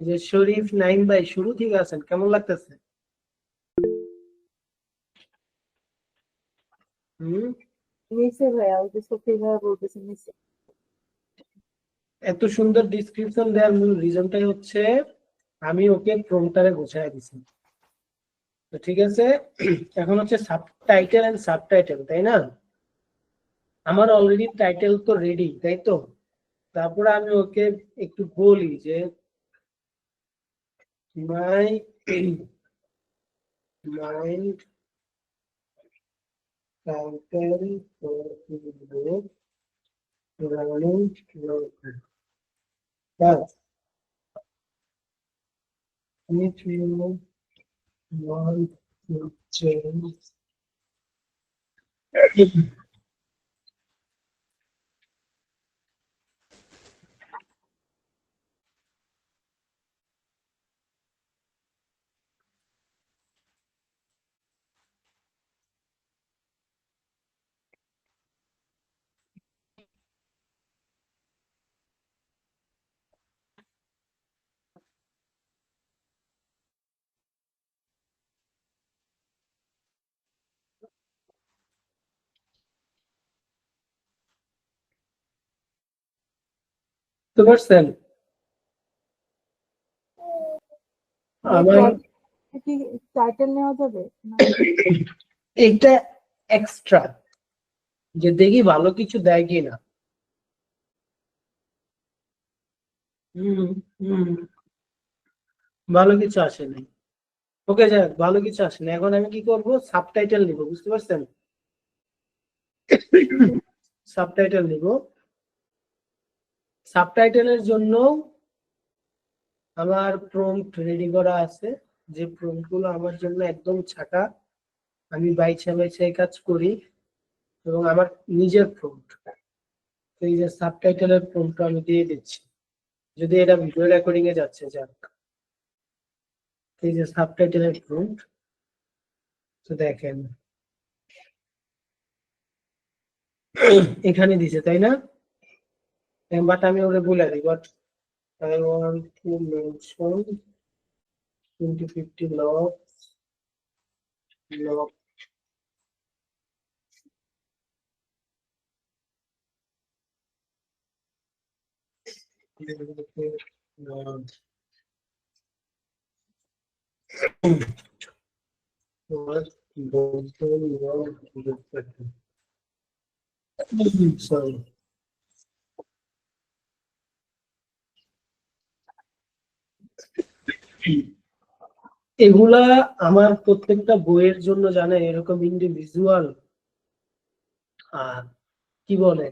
যে শরীফ নাইম ভাই শুরু থেকে আছেন, কেমন লাগতেছে? নিচে ভাইয়া ওই যে সত্যি ভাইয়া বলতেছে নিচে। এত সুন্দর ডিসক্রিপশন দেওয়ার মূল রিজনটাই হচ্ছে আমি ওকে প্রম্পটারে গোছায় দিছি। তো ঠিক আছে, এখন হচ্ছে সাবটাইটেল এন্ড সাবটাইটেল, তাই না? আমার অলরেডি টাইটেল তো রেডি, তাই তো? তারপরে আমি ওকে একটু বলি যে my mind title for book running bus if you want to change বুঝতে পারছেন? আমার কি টাইটেল নেওয়া যাবে না? এইটা এক্সট্রা, যে দেখি ভালো কিছু দেয় কিনা। ভালো কিছু আসে নাই। ওকে, যাক, ভালো কিছু আসে না। এখন আমি কি করব? সাবটাইটেল নিব, বুঝতে পারছেন? সাবটাইটেল নিব। সাবটাইটেলের জন্য আমার প্রম্পট রেডি করা আছে, যে প্রম্পট গুলো আমার জন্য একদম ছাটা, আমি বাইছে বাইছে কাজ করি, এবং আমার নিজের প্রম্পট। এই যে সাবটাইটেলের প্রম্পট আমি দিয়ে দিচ্ছি, যদি এটা ভিডিও রেকর্ডিং এ যাচ্ছে, যাক। এই যে সাবটাইটেলের প্রম্পট, তো দেখেন এখানে দিছে, তাই না? বাট আমি ওরে বলে দিই, but I want to mention 2050 log sorry. এগুলা আমার প্রত্যেকটা বইয়ের জন্য জানেন এরকম ইন্ডিভিজুয়াল কি বলে,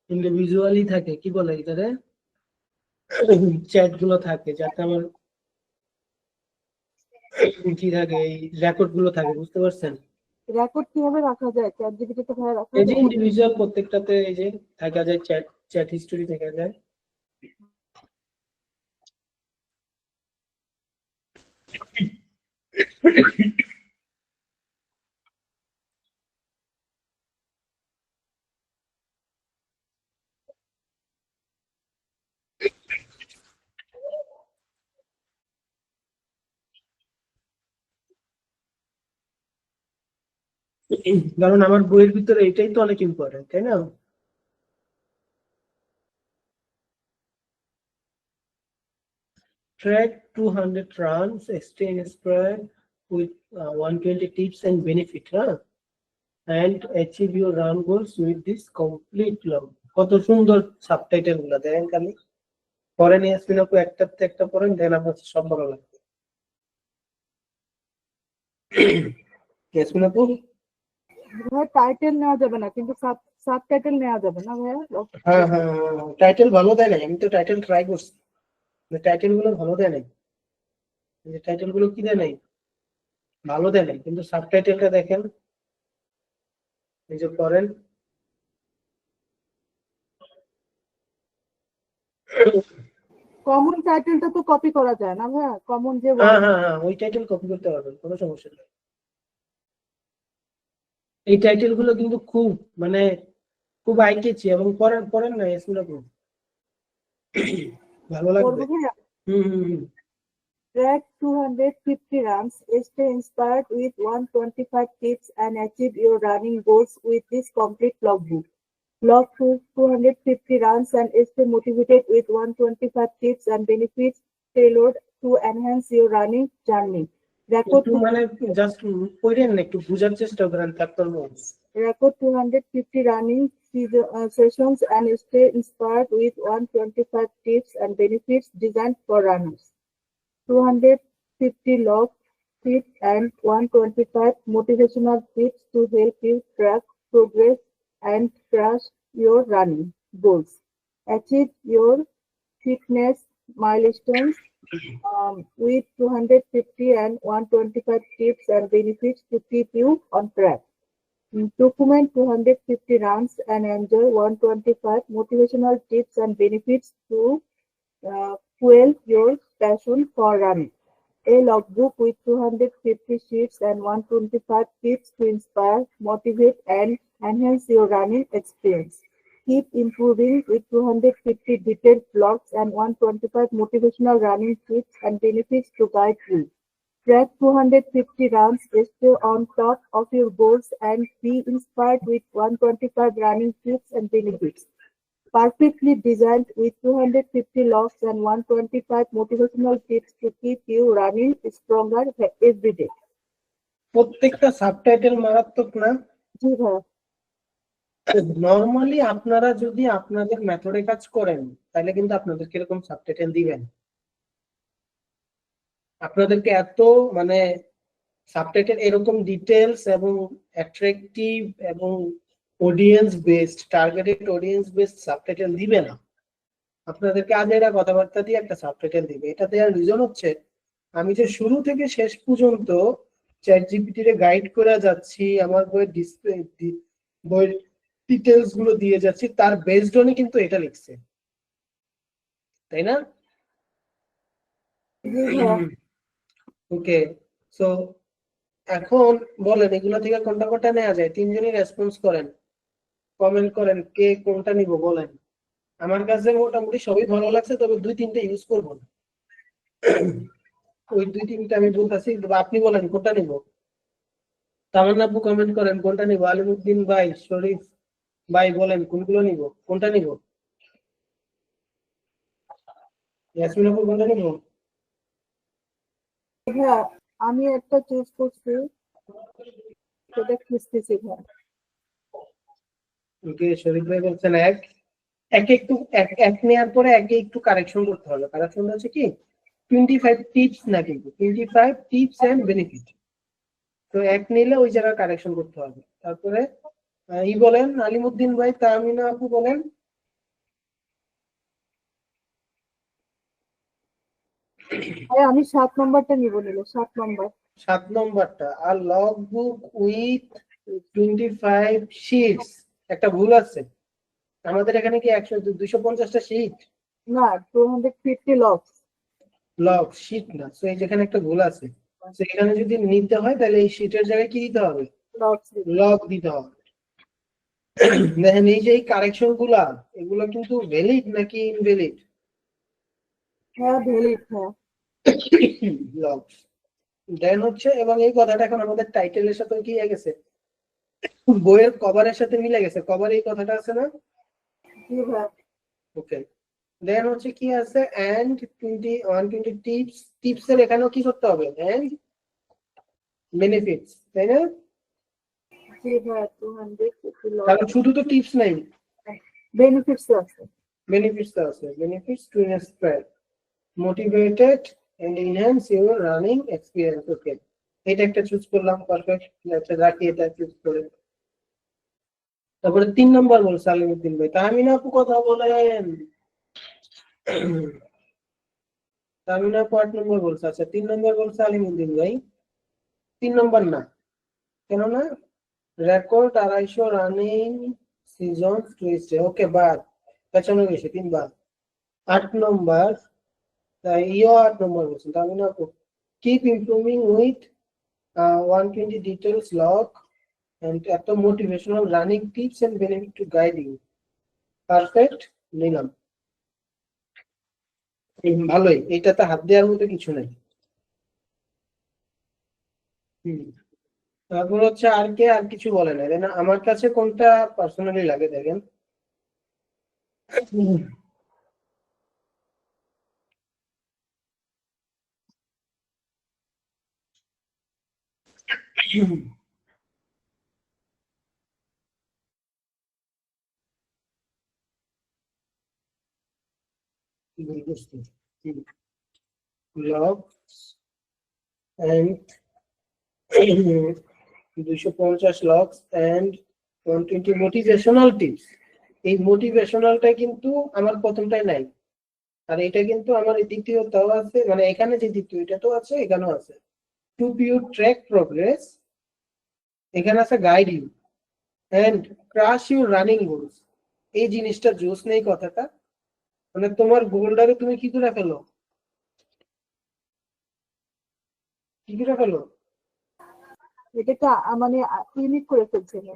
ইন্ডিভিজুয়ালি থাকে, কি বলে এটারে, চ্যাট গুলো থাকে, যাতে আমার কি থাকে, এই রেকর্ড গুলো থাকে, বুঝতে পারছেন? রেকর্ড কিভাবে রাখা যায়? চ্যাট জিপিটিতে ভাই রাখা এই যে যায়? ইন্ডিভিজুয়াল প্রত্যেকটাতে এই যে থাকা যায়, চ্যাট চ্যাট হিস্টোরি দেখা যায়। কারণ আমার বইয়ের ভিতরে এটাই তো অনেক ইম্পর্টেন্ট, তাই না? Track 200 runs, exchange spread with 120 tips and benefit, and achieve your run goals with this complete log. কত সুন্দর সাবটাইটেল গুলো দেখেন, খালি পড়েন ইয়াসমিন আপু, একটাতে একটা পড়েন, দেন আপনার সব ভালো লাগবে। ইয়াসমিন আপু, ভাই টাইটেল নেওয়া যাবে না, কিন্তু সাবটাইটেল নেওয়া যাবে না ভাইয়া? হ্যাঁ হ্যাঁ, টাইটেল ভালো দেয় নাই, আমি তো টাইটেল ট্রাই করছি, টাইটেল গুলো ভালো দেয় নাই। টাইটেল গুলো কি দেয় নাই, ভালো দেয় নাই, কিন্তু সাবটাইটেলটা দেখেন, এই যে পড়েন। কমন টাইটেলটা তো কপি করা যায় না ভাইয়া? কমন যে হ্যাঁ হ্যাঁ হ্যাঁ, ওই টাইটেল কপি করতে পারবেন, কোনো সমস্যা নেই। এই টাইটেল গুলো কিন্তু খুব মানে খুব আই ক্যাচি, এবং পড়েন পড়েন না ইয়াসমিন আপু, ভালো লাগবে। করবো ভাইয়া। হুম। Track 250 runs, stay inspired with 125 tips and achieve your running goals with this complete logbook. Logbook 250 runs and stay motivated with 125 tips and benefits tailored to enhance your running journey. Record একটু মানে just পড়েন না, একটু বোঝার চেষ্টা করেন তারপর বলুন। record 250 running sessions and stay inspired with 125 tips and benefits designed for runners. 250 log tips and 125 motivational tips to help you track progress and crush your running goals. Achieve your fitness milestones with 250 and 125 tips and benefits to keep you on track. Document 250 runs and enjoy 125 motivational tips and benefits to fuel your passion for running. A logbook with 250 sheets and 125 tips to inspire, motivate, and enhance your running experience. Keep improving with 250 detailed blogs and 125 motivational running tips and benefits to guide you. Track 250 runs, stay on top of your goals, and be inspired with 125 running tips and benefits. Perfectly designed with 250 logs and 125 motivational tips to keep you running stronger every day. প্রত্যেকটা subtitle মারাত্মক না? জি ভাইয়া। Normally আপনারা যদি আপনাদের মেথডে কাজ করেন তাহলে কিন্তু আপনাদেরকে এরকম সাবটাইটেল দিবেন। আপনাদেরকে এত মানে সাবটাইটেল এরকম ডিটেলস এবং অ্যাট্রাকটিভ এবং audience based, targeted audience based subtitle দিবে না। আপনাদেরকে আজ এরা কথাবার্তা দিয়ে একটা সাবটাইটেল দিবে। এটা দেওয়ার রিজন হচ্ছে আমি যে শুরু থেকে শেষ পর্যন্ত চ্যাটজিপিটি রে গাইড করে যাচ্ছি, আমার বইয়ের ডিসপ্লে বইয়ের ডিটেলস গুলো দিয়ে যাচ্ছি, তার বেসড অনে কিন্তু এটা লিখছে, তাই না? জি ভাইয়া। ওকে, সো এখন বলেন এগুলো থেকে কোনটা কোনটা নেওয়া যায়? তিনজনই রেসপন্স করেন, কমেন্ট করেন কে কোনটা নিব বলেন। আমার কাছে মোটামুটি সবই ভালো লাগছে, তবে দুই তিনটা ইউজ করবো না। ওই দুই তিনটা আমি বলতেছি, আপনি বলেন কোনটা নিব। তামান্না আপু কমেন্ট করেন কোনটা নিব। আলিমুদ্দিন ভাই, শরীফ ভাই বলেন কোনগুলো নিব, কোনটা নিব। ইয়াসমিন আপু কোনটা নিব? ভাইয়া আমি একটা চুজ করছি, সেটা খুঁজতেছি ভাইয়া। ওকে, শরীফ ভাই বলছেন এক একটু এক নেওয়ার পরে একে একটু কারেকশন করতে হবে। কারেকশন হচ্ছে কি 25 টিপস না, কিন্তু 25 টিপস এন্ড বেনিফিট। তো এক নিলে ওই জায়গায় কারেকশন করতে হবে। তারপরে ই বলেন আলিমুদ্দিন ভাই, তামিনা আপু বলেন। আমি 7 নম্বরটা নিব, নিলে 7 নম্বর। 7 নম্বরটা আর লগ বুক উইথ 25 শিটস। একটা ভুল আছে, আমাদের এখানে কি 250টা শিট? না, 250 লগস। লগ শিট না, সো এই যেখানে একটা ভুল আছে। তো এখানে যদি নিতে হয় তাহলে এই শিটের জায়গায় কি দিতে হবে? লগস। লগ দিতে হবে। দেখেন এই যে এই কারেকশন গুলা, এগুলো কিন্তু ভ্যালিড নাকি ইনভ্যালিড? হ্যাঁ ভ্যালিড। হ্যাঁ লগ দেন হচ্ছে, এবং এই কথাটা এখন আমাদের টাইটেলের সাথে কি হয়ে গেছে, বইয়ের কভারের সাথে মিলে গেছে। কভারে এই কথাটা আছে না? জি ভাইয়া। ওকে, দেন হচ্ছে কি আছে এন্ড 120 টিপস। টিপস এর এখানেও কি করতে হবে? এন্ড বেনিফিটস, তাই না? জি ভাইয়া 250 কারণ লগস। শুধু তো টিপস নাই, বেনিফিটস আছে। বেনিফিটস আছে। Benefits to inspire, motivated and enhance your running experience. Okay, এটা একটা চুজ করলাম, পারফেক্ট। আচ্ছা রাখি এটা চুজ করে। তারপরে 3 নম্বর বলছে আলিমুদ্দিন ভাই। তাহমিনা আপু কথা বলেন। তাহমিনা আপু 8 নম্বর বলছে। আচ্ছা 3 নম্বর বলছে আলিমুদ্দিন ভাই। 3 নম্বর না, কেন না? রেকর্ড 250 রানিং সিজন টুইস্টে। ওকে, বাদ, পেছনে গেছে 3 বার। 8 নম্বর, তাই ইও 8 নম্বর বলছেন তাহমিনা আপু। Keep improving with 120 details log and একটা motivational running tips and benefit to guiding. Perfect, নিলাম। ভালোই, এইটাতে হাত দেওয়ার মতো কিছু নেই। তারপর হচ্ছে আর কে আর কিছু বলে না, আমার কাছে কোনটা পার্সোনালি লাগে দেখেন, logs and 250 logs and 120 motivational tips। এই মোটিভেশনালটা কিন্তু আমার প্রথমটাই নাই, আর এটা কিন্তু আমার দ্বিতীয়টাও আছে, মানে এখানে যে দ্বিতীয় এটাও আছে, এখানেও আছে। টু ভিউ ট্র্যাক প্রোগ্রেস, এখানে আছে guide you and crush your running goals. এই জিনিসটা জোস নেই কথাটা, মানে তোমার গোলটারে তুমি কি করে ফেলো, কি করে ফেলো, এটা মানে ইউনিক করে ফেলছে না।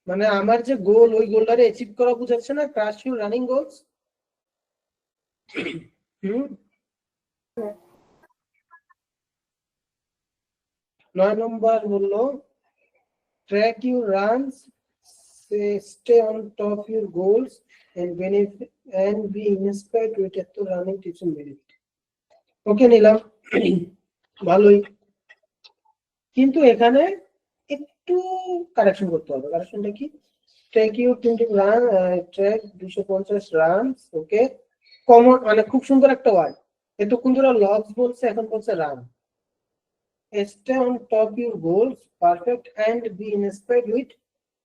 মানে আমার যে গোল ওই গোলটারে অ্যাচিভ করা বুঝাচ্ছে না, ক্রাশ ইউর রানিং গোলস। হুম, 9 নম্বর বললো track your runs, stay on top your goals and benefit and be inspired with এত running tips and benefit. Okay নিলাম, ভালোই, কিন্তু এখানে একটু কারেকশন করতে হবে। কারেকশনটা কি? Track your 20 run, track 250 runs. Okay, common মানে খুব সুন্দর একটা ওয়ার্ড। এতক্ষণ ধরে লগস বলছে, এখন বলছে run. Stay on top your goals, perfect and be inspired with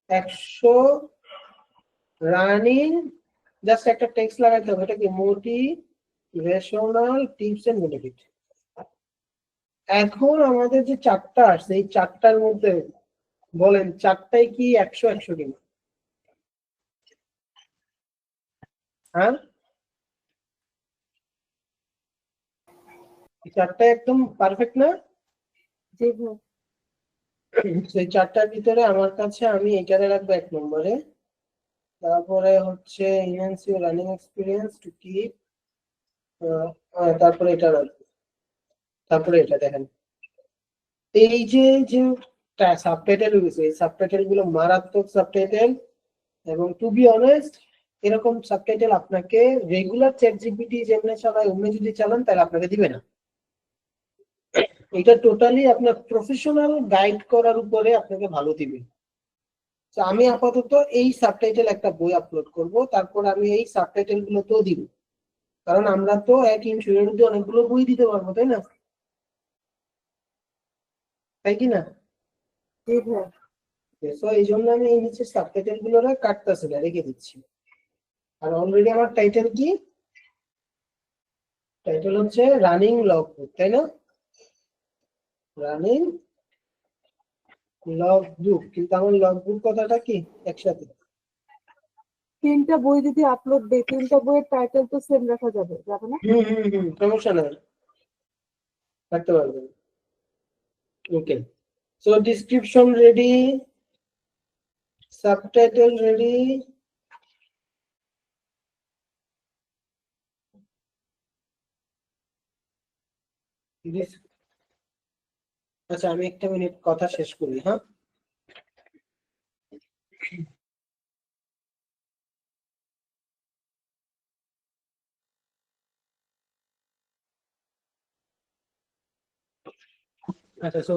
100 running, just একটা টেক্সট লাগাইতে হবে। এটা কি? Motivational tips and benefit. এখন আমাদের যে চারটা আসছে, এই চারটার মধ্যে বলেন চারটাই কি 100 কিনা? হ্যাঁ, এই চারটাই একদম পারফেক্ট না? জি ভাই। সেই চারটার ভিতরে আমার কাছে আমি এটারে রাখবো 1 নম্বরে। তারপরে হচ্ছে enhance your running experience to keep, তারপরে এটা রাখবো। তারপরে এটা দেখেন, এই যে যে সাবটাইটেল রয়েছে, এই সাবটাইটেল গুলো মারাত্মক সাবটাইটেল, এবং টু বি অনেস্ট এরকম সাবটাইটেল আপনাকে রেগুলার চ্যাট জিপিটি যেমনি চালায় অমনি যদি চালান তাহলে আপনাকে দিবে না। এটা টোটালি আপনার প্রফেশনাল গাইড করার উপরে আপনাকে ভালো দিবে। তো আমি আপাতত এই সাবটাইটেল একটা বই আপলোড করব, তারপর আমি এই সাবটাইটেল গুলো তো দিব, কারণ আমরা তো এক ইনস্টিটিউটের মধ্যে অনেকগুলো বই দিতে পারবো, তাই না? তাই কি না? জি ভাই। তো এই জন্য আমি এই নিচে সাবটাইটেল গুলো কাটতেছি না, রেখে দিচ্ছি। আর অলরেডি আমার টাইটেল কি? টাইটেল হচ্ছে রানিং লগ বুক, তাই না? রানিং লগ বুক, কিন্তু আমার লগ বুক কথাটা কি একসাথে? তিনটা বই যদি আপলোড দেই, তিনটা বইয়ের টাইটেল তো সেম রাখা যাবে না? সমস্যা নাই, রাখতে পারবেন। Okay, so description ready, subtitle ready, আচ্ছা আমি একটা মিনিট কথা শেষ করি, হ্যাঁ। আচ্ছা, সো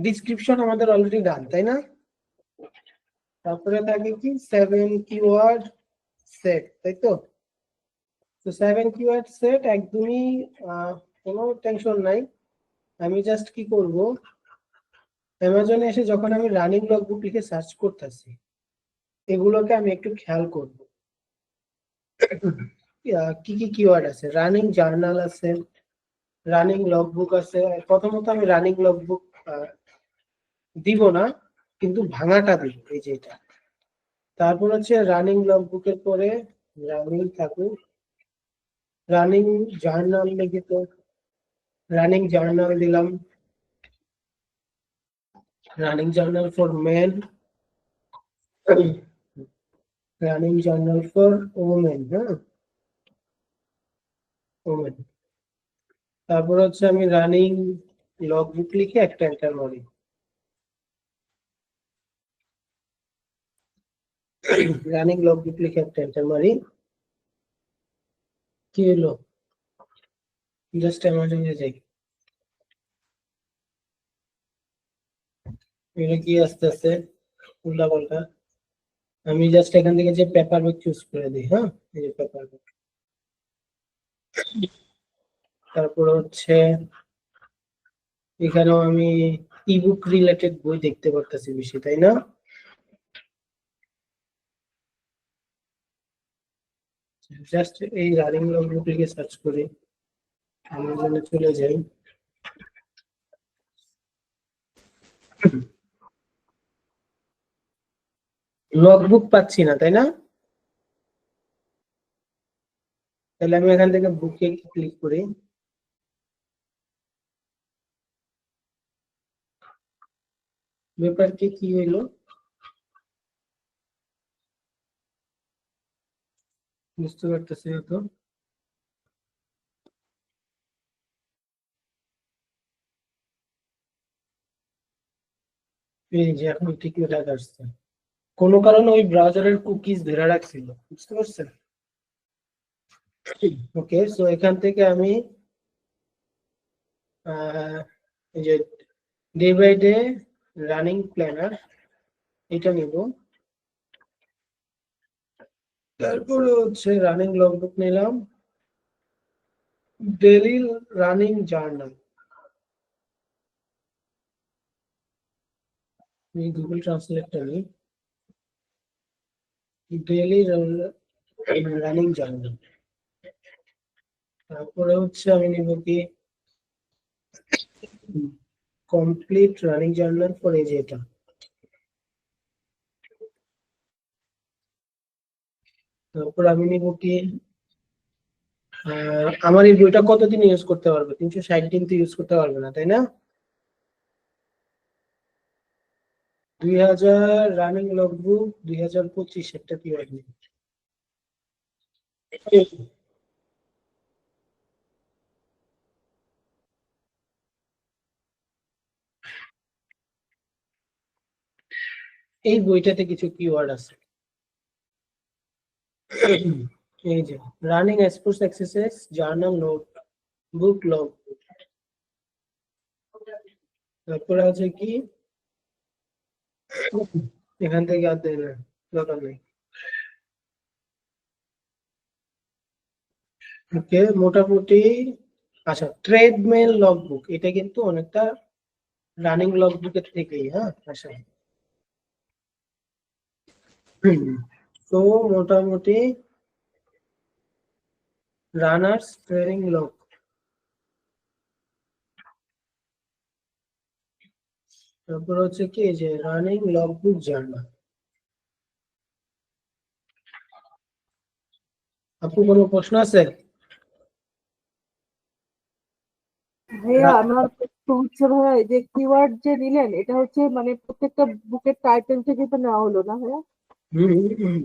ডিসক্রিপশন আমাদের অলরেডি ডান, তাই না? তারপরে থাকে কি 7 কিওয়ার্ড সেট, তাই তো? তো 7 কিওয়ার্ড সেট একদমই কোনো টেনশন নাই। আমি জাস্ট কি করব, অ্যামাজনে এসে যখন আমি রানিং লগ বুক লিখে সার্চ করতেছি, এগুলোকে আমি একটু খেয়াল করব কি কি কিওয়ার্ড আছে। রানিং জার্নাল আছে, রানিং লগ বুক আছে। প্রথমত আমি রানিং লগ বুক দিব না, কিন্তু ভাঙাটা দিব, এই যে এটা। তারপর হচ্ছে রানিং লগ বুকের পরে রানিং থাকুক, রানিং জার্নাল লিখে তো রানিং জার্নাল দিলাম, running journal for men, running journal for women, হ্যাঁ ওমেন। তারপর হচ্ছে আমি রানিং লগ বুক লিখে একটা এন্টার মারি, রানিং লগ বুক লিখে একটা এন্টার মারি। কি হলো? জাস্ট অ্যামাজনে যাই। এটা কি আস্তে আস্তে উল্টা পাল্টা। আমি জাস্ট এখান থেকে যে পেপার বুক চুজ করে দিই। হ্যাঁ, এই যে পেপার বুক। তারপরে হচ্ছে এখানেও আমি ইবুক রিলেটেড বই দেখতে পারতেছি বেশি, তাই না? জাস্ট এই রানিং লগবুক লিখে সার্চ করি, অ্যামাজনে চলে যাই। লগবুক পাচ্ছি না, তাই না? তাহলে আমি এখান থেকে বুকে ক্লিক করি। ব্যাপার কি হইলো বুঝতে পারতেছি না তো। এই যে এখন ঠিক লেখা আসছে, কোনো কারণে ওই ব্রাউজারের কুকিজ ধরে রাখছিল, বুঝতে পারছেন? ওকে, সো এখান থেকে আমি এই যে day by day running planner এটা নিব। তারপরে হচ্ছে রানিং লগবুক নিলাম, ডেইলি রানিং জার্নাল। গুগল ট্রান্সলেটটা নিই, ডেইলি রানিং জার্নাল। তারপরে হচ্ছে আমি নিব কি কমপ্লিট রানিং জার্নাল ফর এই যে এটা। তারপর আমি নিব কি আমার এই বইটা কতদিন ইউজ করতে পারবে? 360 দিন তো ইউজ করতে পারবে না, তাই না? 2000 রানিং লগবুক 2025 একটা কি হয়? এই বইটাতে কিছু কিওয়ার্ড আছে, এই যে running sports exercise journal notebook log. তারপরে আছে কি এখান থেকে আর দেয় না, দরকার নেই। ওকে, মোটামুটি আচ্ছা ট্রেডমিল লগবুক এটা কিন্তু অনেকটা রানিং লগবুকের থেকেই। হ্যাঁ আচ্ছা, তো মোটামুটি রানার্স ট্রেনিং লগ। তারপর হচ্ছে কি যে রানিং লগবুক জার্নাল। আপু কোনো প্রশ্ন আছে? ভাইয়া আমার প্রশ্ন হচ্ছে ভাইয়া, এই যে কিওয়ার্ড যে নিলেন এটা হচ্ছে মানে প্রত্যেকটা বুকের টাইটেল থেকে তো নেওয়া হলো না ভাইয়া? হুম হুম, হুম,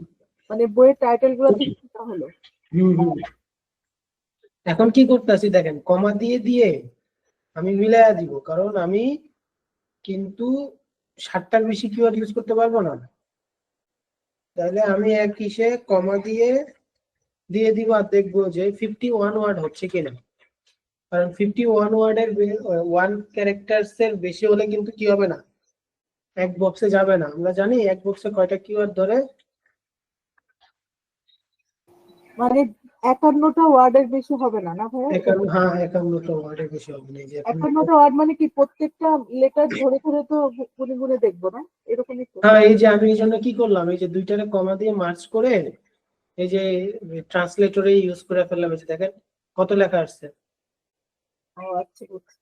মানে বইয়ের টাইটেল গুলো থেকে নেওয়া হলো? হুম, হুম। এখন কি করতেছি দেখেন, কমা দিয়ে দিয়ে আমি মিলাইয়া দিব, কারণ আমি কিন্তু 60টার বেশি কিওয়ার্ড ইউজ করতে পারবো না। তাহলে আমি এক হিসে কমা দিয়ে দিয়ে দিব আর দেখবো যে 51 ওয়ার্ড হচ্ছে কিনা। কারণ 51 ওয়ার্ডের 1 ক্যারেক্টার্স এর বেশি হলে কিন্তু কি হবে না, এক বক্সে যাবে না। আমরা জানি এক বক্সে কয়টা কিওয়ার্ড ধরে। মানে 51টা ওয়ার্ডের বেশি হবে না, না ভাইয়া? 51টা ওয়ার্ডের বেশি হবে না, এই যে এখন 51টা ওয়ার্ড মানে কি প্রত্যেকটা লেটার ধরে ধরে তো গুনে গুনে দেখবো না, এরকমই তো? হ্যাঁ, এই যে আমি এই জন্য কি করলাম, এই যে দুইটারে কমা দিয়ে মার্চ করে এই যে ট্রান্সলেটরে ইউজ করে ফেললাম। এই যে দেখেন কত লেখা আসছে। ও আচ্ছা বুঝছি।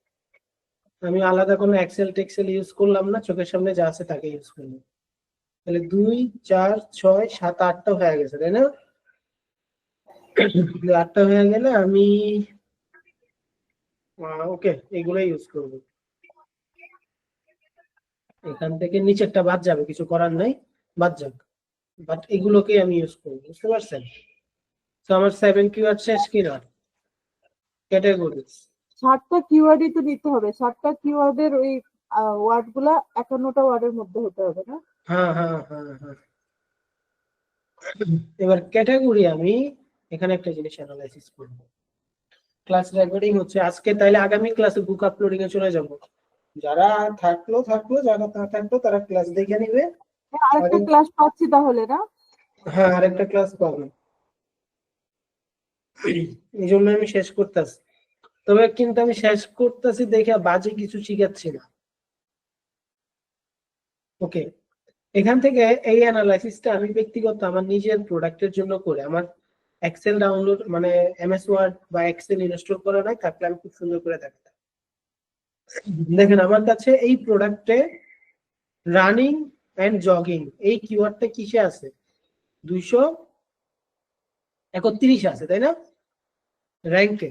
আমি আলাদা কোনো এক্সেল টেক্সেল ইউজ করলাম না, চোখের সামনে যা আছে তাকে ইউজ করলাম। তাহলে 2 4 6 7 8টা হয়ে গেছে, তাই না? 8টা হয়ে গেলে আমি ওকে এগুলাই ইউজ করবো। এখান থেকে নিচেরটা বাদ যাবে, কিছু করার নাই, বাদ যাক। বাট এগুলোকে আমি ইউজ করবো, বুঝতে পারছেন? তো আমার 7 কিওয়ার্ড শেষ কিনা ক্যাটাগরিজ। 60টা কিওয়ার্ডই তো নিতে হবে, 60টা কিওয়ার্ডের ওই ওয়ার্ড গুলা 51টা ওয়ার্ডের মধ্যে হতে হবে না? হ্যাঁ হ্যাঁ হ্যাঁ হ্যাঁ। এবার ক্যাটাগরি আমি এখানে একটা জিনিস অ্যানালাইসিস করব। ক্লাস রেকর্ডিং হচ্ছে আজকে, তাইলে আগামী ক্লাসে বুক আপলোডিং এ চলে যাব। যারা থাকলো, যারা না থাকলো তারা ক্লাস দেখে নিবে। আরেকটা ক্লাস পাচ্ছি তাহলে না? হ্যাঁ, আরেকটা ক্লাস পাবেন। এই জন্য আমি শেষ করতেছি। তবে কিন্তু আমি শেষ করতেছি দেখে বাজে কিছু শিখাচ্ছি না। ওকে, এখান থেকে এই অ্যানালাইসিসটা আমি ব্যক্তিগত আমার নিজের প্রোডাক্টের জন্য করে, আমার এক্সেল ডাউনলোড মানে এমএস ওয়ার্ড বা এক্সেল ইনস্টল করা নাই, থাকলে আমি খুব সুন্দর করে দেখাতাম। দেখেন আমার কাছে এই প্রোডাক্টে রানিং এন্ড জগিং এই কিওয়ার্ডটা কিসে আছে? 231 আছে, তাই না, র্যাঙ্কে।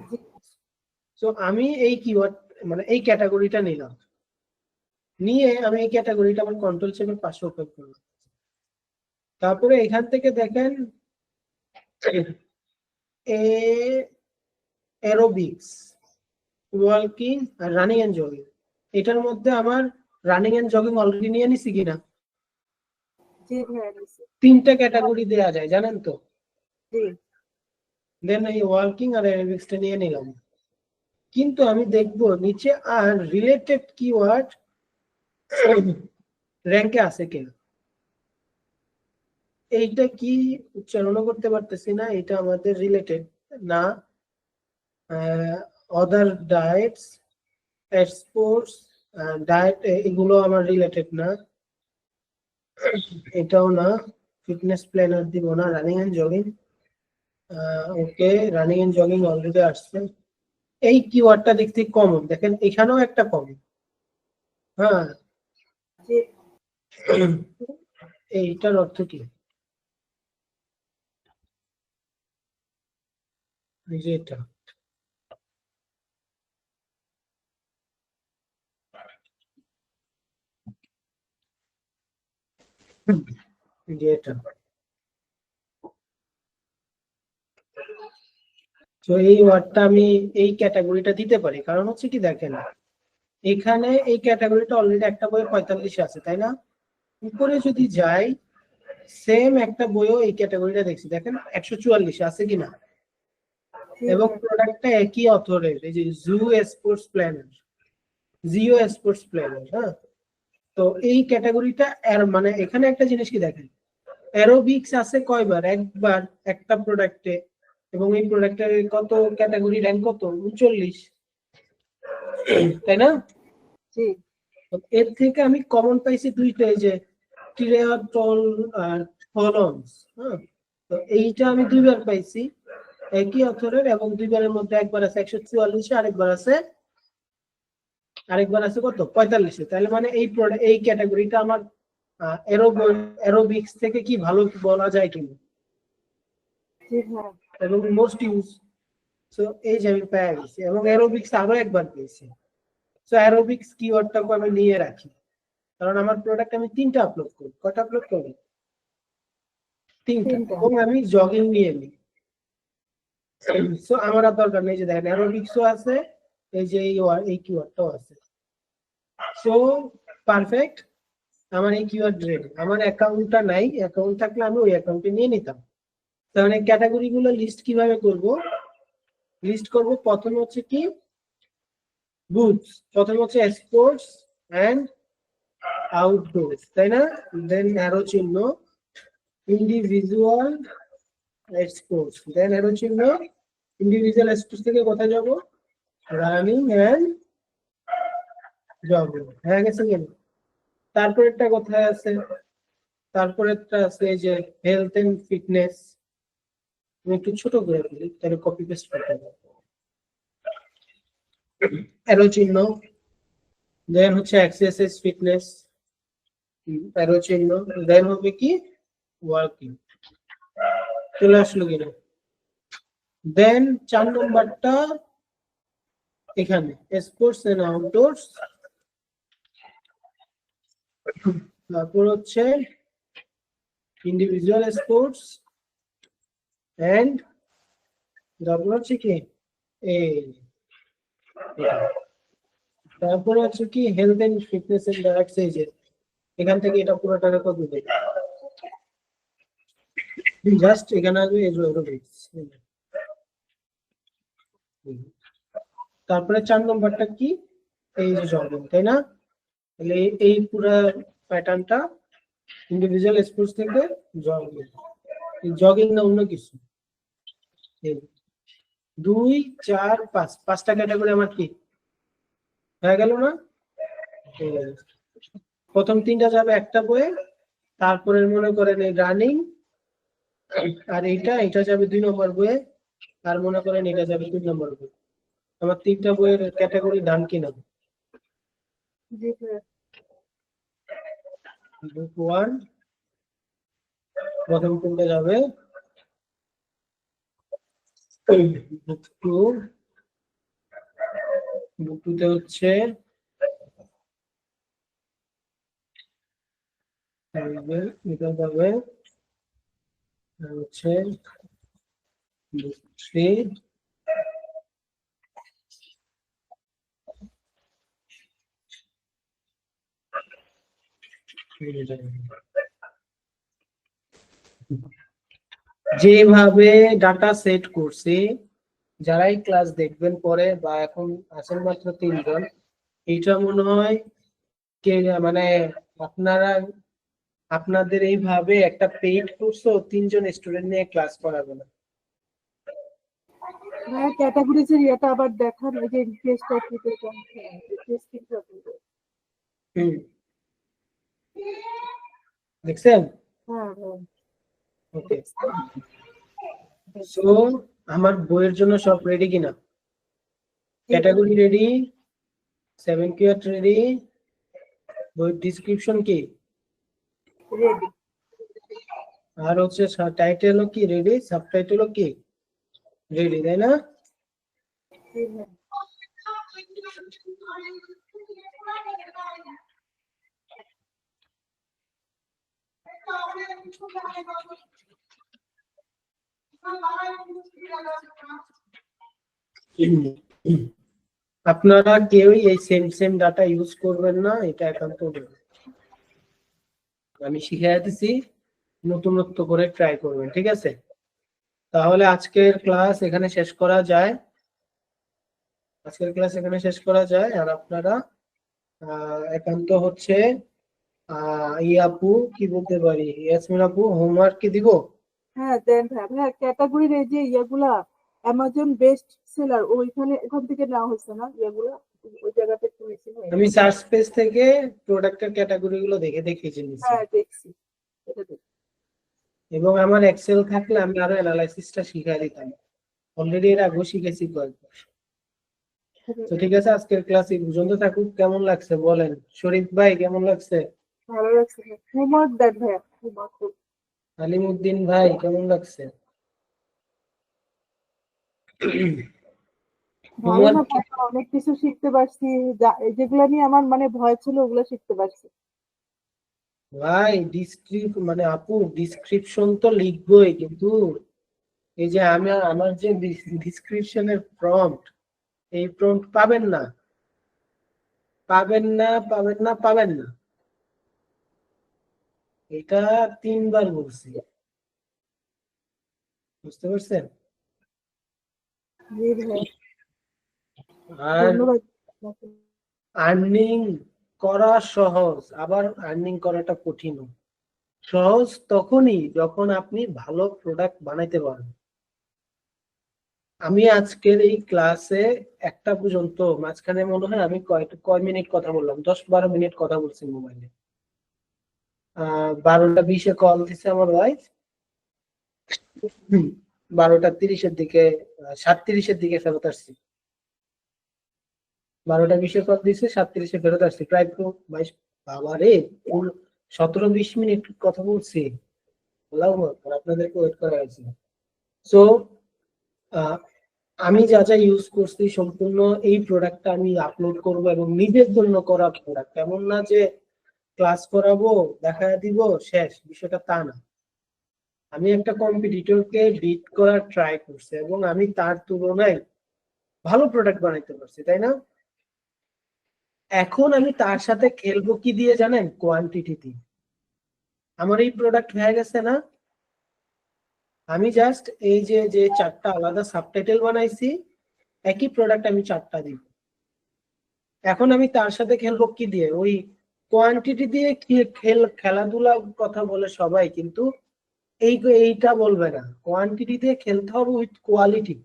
সো আমি এই কিওয়ার্ড মানে এই ক্যাটাগরিটা নিলাম, নিয়ে আমি এই ক্যাটাগরিটা আমার কন্ট্রোল চেপে পাশে ওপেন করলাম। তারপরে এখান থেকে দেখেন অ্যারোবিক্স, ওয়াকিং আর রানিং এন্ড জগিং। এটার মধ্যে আমার রানিং এন্ড জগিং অলরেডি নিয়ে নিছি কিনা? জি ভাইয়া নিছি। 3টা ক্যাটাগরি দেওয়া যায় জানেন তো। জি দেন এই ওয়াকিং আর অ্যারোবিক্সটা নিয়ে নিলাম। কিন্তু আমি দেখবো নিচে আর রিলেটেড কিওয়ার্ড র্যাঙ্কে আছে কিনা। এইটা কি উচ্চারণও করতে পারতেছি না, এটা আমাদের রিলেটেড না। অদার ডায়েটস, স্পোর্টস, ডায়েট এগুলো আমার রিলেটেড না, এটাও না। ফিটনেস প্ল্যানার দিব না, running and jogging. Okay, running and jogging already আসছে। এই কিওয়ার্ডটা দেখতে কমন, দেখেন এখানেও একটা কমন। হ্যাঁ, জি এইটার অর্থ কি? এই যে এটা, এই যে এটা। তো এই ওয়ার্ডটা আমি এই ক্যাটাগরিটা দিতে পারি, কারণ হচ্ছে কি দেখেন এখানে এই ক্যাটাগরিটা অলরেডি একটা বই 45 আছে, তাই না? উপরে যদি যাই, সেম একটা বইও এই ক্যাটাগরিটা দেখছি, দেখেন 144 আছে কিনা। এবং প্রোডাক্টটা একই অথরের, এই যে জিও স্পোর্টস প্ল্যানার। হ্যাঁ, তো এই ক্যাটাগরিটা এর মানে এখানে একটা জিনিস কি দেখেন, অ্যারোবিক্স আছে কয়বার? একবার একটা প্রোডাক্টে। এবং এই প্রোডাক্টের কত ক্যাটাগরি র্যাঙ্ক কত? 39, তাই না? জি এর থেকে আমি কমন পাইছি দুইটা, এই যে টিরেটল আর হলন্স। হ্যাঁ, তো এইটা আমি দুইবার পাইছি একই অথরের, এবং দুইবারের মধ্যে একবার আছে 144, আরেকবার আছে কত? 45। তাহলে মানে এই ক্যাটাগরিটা আমার অ্যারোবিক্স থেকে কি ভালো বলা যায় কিনা, জি ভাইয়া। এবং মোস্ট ইউজ। সো এই যে আমি পেয়ে গেছি, এবং অ্যারোবিক্স আরো একবার পেয়েছি। সো অ্যারোবিক্স কিওয়ার্ডটাকে আমি নিয়ে রাখি, কারণ আমার প্রোডাক্ট আমি 3টা আপলোড করি। কয়টা আপলোড করি? 3টা। এবং আমি জগিং নিয়ে নিই। সো আমার আর দরকার নেই, যে দেখেন অ্যারোবিক্সও আছে, এই যে এই কিওয়ার্ডটাও আছে। সো পারফেক্ট, আমার এই কিওয়ার্ড রেডি। আমার অ্যাকাউন্টটা নাই, অ্যাকাউন্ট থাকলে আমি ওই অ্যাকাউন্টে নিয়ে নিতাম। তাহলে ক্যাটাগরি গুলো লিস্ট কিভাবে করব? লিস্ট করব প্রথমে হচ্ছে কি বুটস, প্রথমে হচ্ছে স্পোর্টস এন্ড আউটডোরস, তাই না? দেন অ্যারো চিহ্ন ইন্ডিভিজুয়াল স্পোর্টস, দেন অ্যারো চিহ্ন ইন্ডিভিজুয়াল স্পোর্টস থেকে কোথায় যাব? Running and jogging. হয়ে গেছে কেন? তারপরেরটা কোথায় আছে? তারপরেরটা আছে এই যে হেলথ এন্ড ফিটনেস। আমি একটু ছোট করে ফেলি, তাহলে কপি পেস্ট করতে হবে। অ্যারো চিহ্ন, দেন হচ্ছে এক্সারসাইজ ফিটনেস, অ্যারো চিহ্ন, দেন হবে কি ওয়ার্কিং। চলে আসলো কিনা? দেন 4 নম্বরটা এখানে স্পোর্টস এন্ড আউটডোরস। তারপর হচ্ছে ইন্ডিভিজুয়াল স্পোর্টস এন্ড, তারপর হচ্ছে কি এই, তারপর হচ্ছে কি health and fitness and exercise. এখান থেকে এটা পুরোটা রেকর্ড দিতে জাস্ট এখানে আসবে এরোবিক্স। তারপরে 4 নম্বরটা কি, এই যে জগিং, তাই না? তাহলে এই পুরো প্যাটার্নটা ইন্ডিভিজুয়াল স্পোর্টস থেকে জগিং, জগিং না অন্য কিছু। 2 4 5 5টা ক্যাটাগরি আমার কি হয়ে গেল না? প্রথম 3টা যাবে একটা বইয়ে, তারপরে মনে করেন এই রানিং, আর এটা যাবে 2 নম্বর বইয়ে, আর মনে করেন এটা যাবে 3 নম্বর বই। আমার 3টা বইয়ের ক্যাটাগরি ডান কিনা? জি ভাইয়া। বুক 1 প্রথম 3টা যাবে, বুক 2, বুক 2 তে হচ্ছে এটা যাবে, আর হচ্ছে বুক 3, যেভাবে ডাটা সেট করছি, যারাই ক্লাস দেখবেন পরে বা এখন আছেন মাত্র 3 জন, এইটা মনে হয় কে মানে আপনারা আপনাদের এইভাবে একটা পেইড কোর্সও 3 জন স্টুডেন্ট নিয়ে ক্লাস করাবে না। ভাইয়া ক্যাটাগরিজ এর এটা আবার দেখান, ওই যে রিকোয়েস্টটা দিতে চান, রিকোয়েস্টটা দিতে। হুম, দেখছেন? হ্যাঁ হ্যাঁ। ওকে, সো আমার বইয়ের জন্য সব রেডি কিনা? ক্যাটাগরি রেডি, 7 কিওয়ার্ড রেডি, বইয়ের ডিসক্রিপশন কি, রেডি। আর হচ্ছে টাইটেলও কি রেডি, সাবটাইটেলও কি রেডি, তাই না? জি ভাইয়া। আপনারা কেউই এই সেম ডাটা ইউজ করবেন না, এটা একান্ত বলি। আমি শিখিয়ে দিছি, নতুনত্ব করে ট্রাই করবেন, ঠিক আছে? তাহলে আজকের ক্লাস এখানে শেষ করা যায়, আর আপনারা একান্ত হচ্ছে ই আপু কি বলতে পারি, ইয়াসমিন আপু হোমওয়ার্ক কি দিব? হ্যাঁ দেন ভাইয়া। ভাইয়া ক্যাটাগরির এই যে ইয়েগুলা অ্যামাজন বেস্ট সেলার, ওখান থেকে নেওয়া হয়েছে না ইয়েগুলা, ওই জায়গাতে শুনেছি ভাইয়া। আমি সার্চ পেজ থেকে প্রোডাক্টের ক্যাটাগরি গুলো দেখে নিয়েছি, হ্যাঁ দেখছি, এটা দেখছি। এবং আমার এক্সেল থাকলে আমি আরো অ্যানালাইসিসটা শিখিয়ে দিতাম, অলরেডি এর আগেও শিখেছি কয়েকবার। তো ঠিক আছে, আজকের ক্লাস এই পর্যন্ত থাকুক। কেমন লাগছে বলেন শরীফ ভাই, কেমন লাগছে? ভালো লাগছে ভাইয়া। হোমওয়ার্ক দেন ভাইয়া, হোমওয়ার্ক। আলিমউদ্দিন ভাই কেমন লাগছে? ভালো না হোমওয়ার্ক ভাইয়া, অনেক কিছু শিখতে পারছি, যেগুলো নিয়ে আমার মানে ভয় ছিল ওগুলো শিখতে পারছি। ভাই মানে আপু ডিসক্রিপশন তো লিখবোই, কিন্তু এই যে আমার যে ডিসক্রিপশনের প্রম্পট, এই প্রম্পট পাবেন না, এটা 3বার বলছি, বুঝতে পারছেন? জি ভাইয়া, আর ধন্যবাদ আপনাকে। আর্নিং করা সহজ, আবার আর্নিং করাটা কঠিন। সহজ তখনই যখন আপনি ভালো প্রোডাক্ট বানাইতে পারবেন। আমি আজকের এই ক্লাসে একটা পর্যন্ত মাঝখানে মনে হয় আমি কয় মিনিট কথা বললাম, 10-12 মিনিট কথা বলছি মোবাইলে। 12টা 20-এ কল দিছে আমার ওয়াইফ, 12টা 30-এর দিকে 7:30-এর দিকে ফেরত আসছি। 12টা 20-এ কল দিছে, 7:30-এ ফেরত আসছি, প্রায় 22, বাবারে 17-20 মিনিট কথা বলছি। আপনাদেরকে ওয়েট করা হয়েছিল। সো আমি যা যা ইউজ করছি সম্পূর্ণ এই প্রোডাক্টটা আমি আপলোড করব, এবং নিজের জন্য করা প্রোডাক্ট, এমন না যে ক্লাস করাবো দেখা দিব শেষ, বিষয়টা তা না। আমি একটা কম্পিটিটরকে বিট করার ট্রাই করছি, এবং আমি তার তুলনায় ভালো প্রোডাক্ট বানাইতে পারছি, তাই না? এখন আমি তার সাথে খেলবো কি দিয়ে জানেন? কোয়ান্টিটি দিয়ে। আমার এই প্রোডাক্ট হয়ে গেছে না, আমি জাস্ট এই যে 4টা আলাদা সাবটাইটেল বানাইছি, একই প্রোডাক্ট আমি 4টা দিব। এখন আমি তার সাথে খেলবো কি দিয়ে? ওই কোয়ান্টিটি দিয়ে খেলাধুলা কথা বলে সবাই, কিন্তু এইটা বলবে না। কোয়ান্টিটি দিয়ে খেলতে হবে উইথ কোয়ালিটি।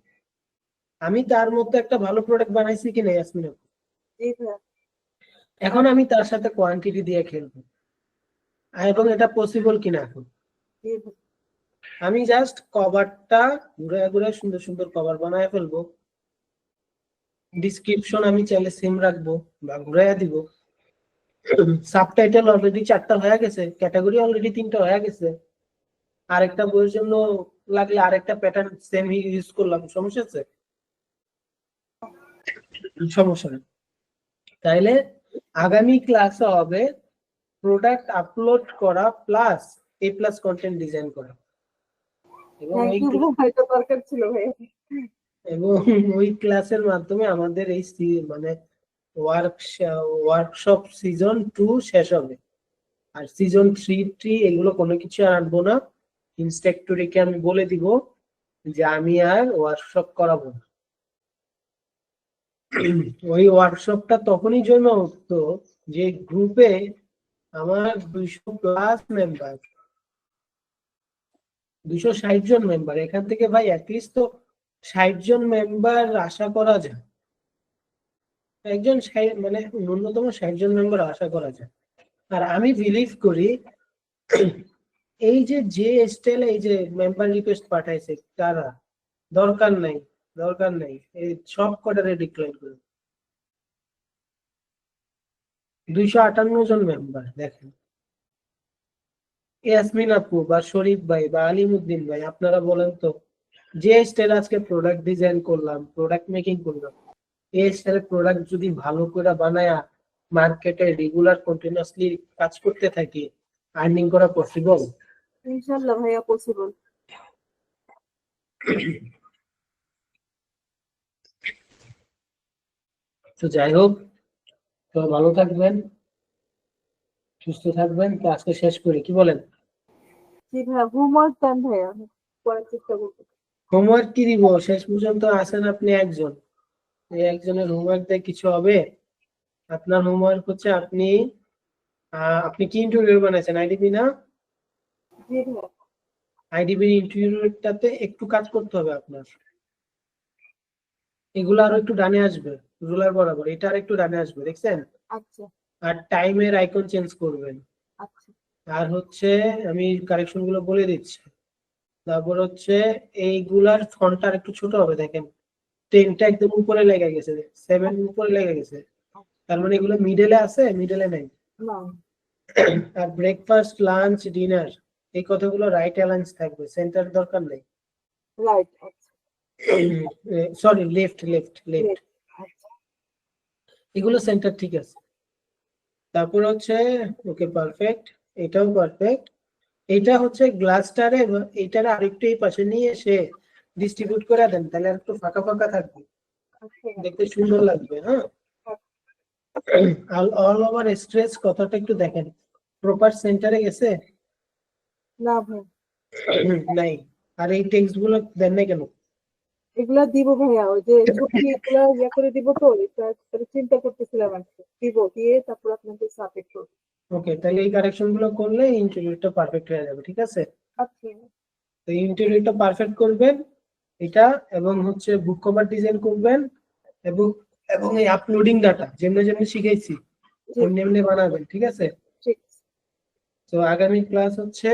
আমি তার মধ্যে একটা ভালো প্রোডাক্ট বানাইছি কিনা ইয়াসমিন আপু? জি ভাইয়া। এখন আমি তার সাথে কোয়ান্টিটি দিয়ে খেলবো, এবং এটা পসিবল কিনা এখন। জি ভাইয়া। আমি জাস্ট কভারটা ঘুরে ঘুরে সুন্দর সুন্দর কভার বানায় ফেলবো। ডিসক্রিপশন আমি চাইলে সেম রাখবো বা ঘুরাইয়া দিব। সাবটাইটেল অলরেডি 4টা হয়ে গেছে, ক্যাটাগরি অলরেডি 3টা হয়ে গেছে। আরেকটা বইয়ের জন্য লাগলে আরেকটা প্যাটার্ন সেম ইউজ করলাম, সমস্যা আছে? সমস্যা নেই। তাইলে আগামী ক্লাসে হবে প্রোডাক্ট আপলোড করা প্লাস A+ কন্টেন্ট ডিজাইন করা, এবং থ্যাংক ইউ ভাই, এটা দরকার ছিল ভাইয়া। ওই ক্লাসের মাধ্যমে আমাদের এই মানে ওয়ার্কশপ সিজন 2 শেষ হবে। আর সিজন 3 এগুলো কোনো কিছু আর আনবো না। ইনস্ট্রাক্টরকে আমি বলে দিব যে আমি আর ওয়ার্কশপ করাবো না। ওই ওয়ার্কশপটা তখনই জন্য হতো যে গ্রুপে আমার 200+ মেম্বার, 260 জন মেম্বার। এখান থেকে ভাই অ্যাটলিস্ট তো 60 জন মেম্বার আশা করা যায়। একজন মানে ন্যূনতম 60 জন মেম্বার আশা করা যায়। আর আমি বিলিভ করি এই যে স্টাইলে এই যে মেম্বার রিকোয়েস্ট পাঠাইছে তারা দরকার নাই, এই সব কটারে ডিক্লাইন করে। 258 জন মেম্বার দেখেন। ইয়াসমিন আপু বা শরীফ ভাই বা আলিমউদ্দিন ভাই, আপনারা বলেন তো, যে স্টাইল আজকে প্রোডাক্ট ডিজাইন করলাম, প্রোডাক্ট মেকিং করলাম, এই স্টাইল প্রোডাক্ট যদি ভালো করে বানায়া মার্কেটে রেগুলার কন্টিনিউয়াসলি কাজ করতে থাকি, আর্নিং করা পসিবল? ইনশাআল্লাহ ভাইয়া পসিবল। তো যাই হোক, তো ভালো থাকবেন, সুস্থ থাকবেন। ক্লাসকে শেষ করি, কি বলেন? জি ভাইয়া, হোমওয়ার্ক দেন ভাইয়া, আমি করার চেষ্টা করবো। হোমওয়ার্ক কি দিব? শেষ পর্যন্ত আছেন আপনি একজন, এই একজনের হোমওয়ার্ক দিয়ে কিছু হবে? আপনার হোমওয়ার্ক হচ্ছে আপনি কি ইন্টারভিউ বানাইছেন? আইডিবি না? জি ভাইয়া। আইডিবি ইন্টারভিউটাতে একটু কাজ করতে হবে আপনার। এগুলো আরো একটু ডানে আসবে, রুলার বরাবর এটা আর একটু ডানে আসবে, দেখছেন? আচ্ছা আর টাইমের আইকন চেঞ্জ করবেন। আচ্ছা। আর হচ্ছে আমি কারেকশন গুলো বলে দিচ্ছি। তারপর হচ্ছে এইগুলার ফন্টটা একটু ছোট হবে, দেখেন 10টা একদম উপরে লেগে গেছে, 7 উপরে লেগে গেছে, তার মানে এগুলো মিডলে আছে, মিডলে নাই। না। আর ব্রেকফাস্ট, লাঞ্চ, ডিনার এই কথাগুলো রাইট অ্যালাইন্স থাকবে, সেন্টার দরকার নেই। রাইট। আচ্ছা। Sorry, left. আচ্ছা। এগুলো সেন্টার ঠিক আছে। তারপর হচ্ছে ওকে, পারফেক্ট, এটাও পারফেক্ট। এটা হচ্ছে গ্লাসটারে, এইটারে আরেকটু এই পাশে নিয়ে এসে ডিস্ট্রিবিউট করে দেন, তাহলে একটু ফাঁকা ফাঁকা থাকবে, আচ্ছা। দেখতে সুন্দর লাগবে। হ্যাঁ, অল ওভার স্ট্রেচ কথাটা একটু দেখেন, প্রপার সেন্টারে গেছে? না ভাই, নাই। আর এই টেক্সট গুলো দেন না কেন? এগুলা দিব ভাইয়া, ওই যে ছবি এগুলা ইয়া করে দিব, তো এটা চিন্তা করতেছিলাম আর কি। দিব, দিয়ে তারপর আপনাকে সাবমিট করব। ওকে, তাহলে এই কারেকশন গুলো করলে ইন্টারভিউটা পারফেক্ট হয়ে যাবে, ঠিক আছে? আচ্ছা। তো ইন্টারভিউটা পারফেক্ট করবেন এটা, এবং হচ্ছে বুক কভার ডিজাইন করবেন, এবং এবং এই আপলোডিং ডাটা যেমনি শিখাইছি জি, এমনি বানাবেন, ঠিক আছে? ঠিক আছে। তো আগামী ক্লাস হচ্ছে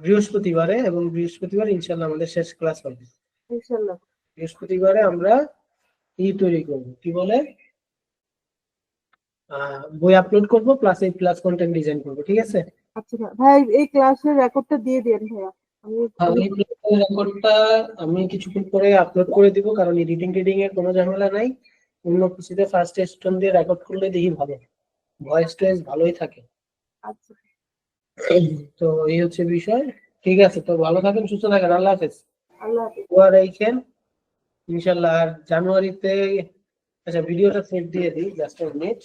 বৃহস্পতিবারে, এবং বৃহস্পতিবার ইনশাল্লাহ আমাদের শেষ ক্লাস হবে। ইনশাআল্লাহ। বৃহস্পতিবারে আমরা তৈরি করবো, কি বলে, বই আপলোড করবো প্লাস এই প্লাস কন্টেন্ট ডিজাইন করবো, ঠিক আছে? আচ্ছা ভাই, এই ক্লাসের রেকর্ডটা দিয়ে দেন ভাইয়া। আমি এই রেকর্ডটা আমি কিছুক্ষণ পরে আপলোড করে দিব, কারণ এডিটিং এর কোনো ঝামেলা নাই। অন্য কিছুতে ফার্স্ট স্টোন দিয়ে রেকর্ড করলে দেখি ভালো, ভয়েস টোয়েস ভালোই থাকে। আচ্ছা। তো এই হচ্ছে বিষয়, ঠিক আছে? তো ভালো থাকেন, সুস্থ থাকেন, আল্লাহ হাফেজ। আল্লাহ হাফেজ। দোয়া রাখেন ইনশাল্লাহ। আর জানুয়ারিতে, আচ্ছা ভিডিওটা সেভ দিয়ে দিই, জাস্ট মিনিট।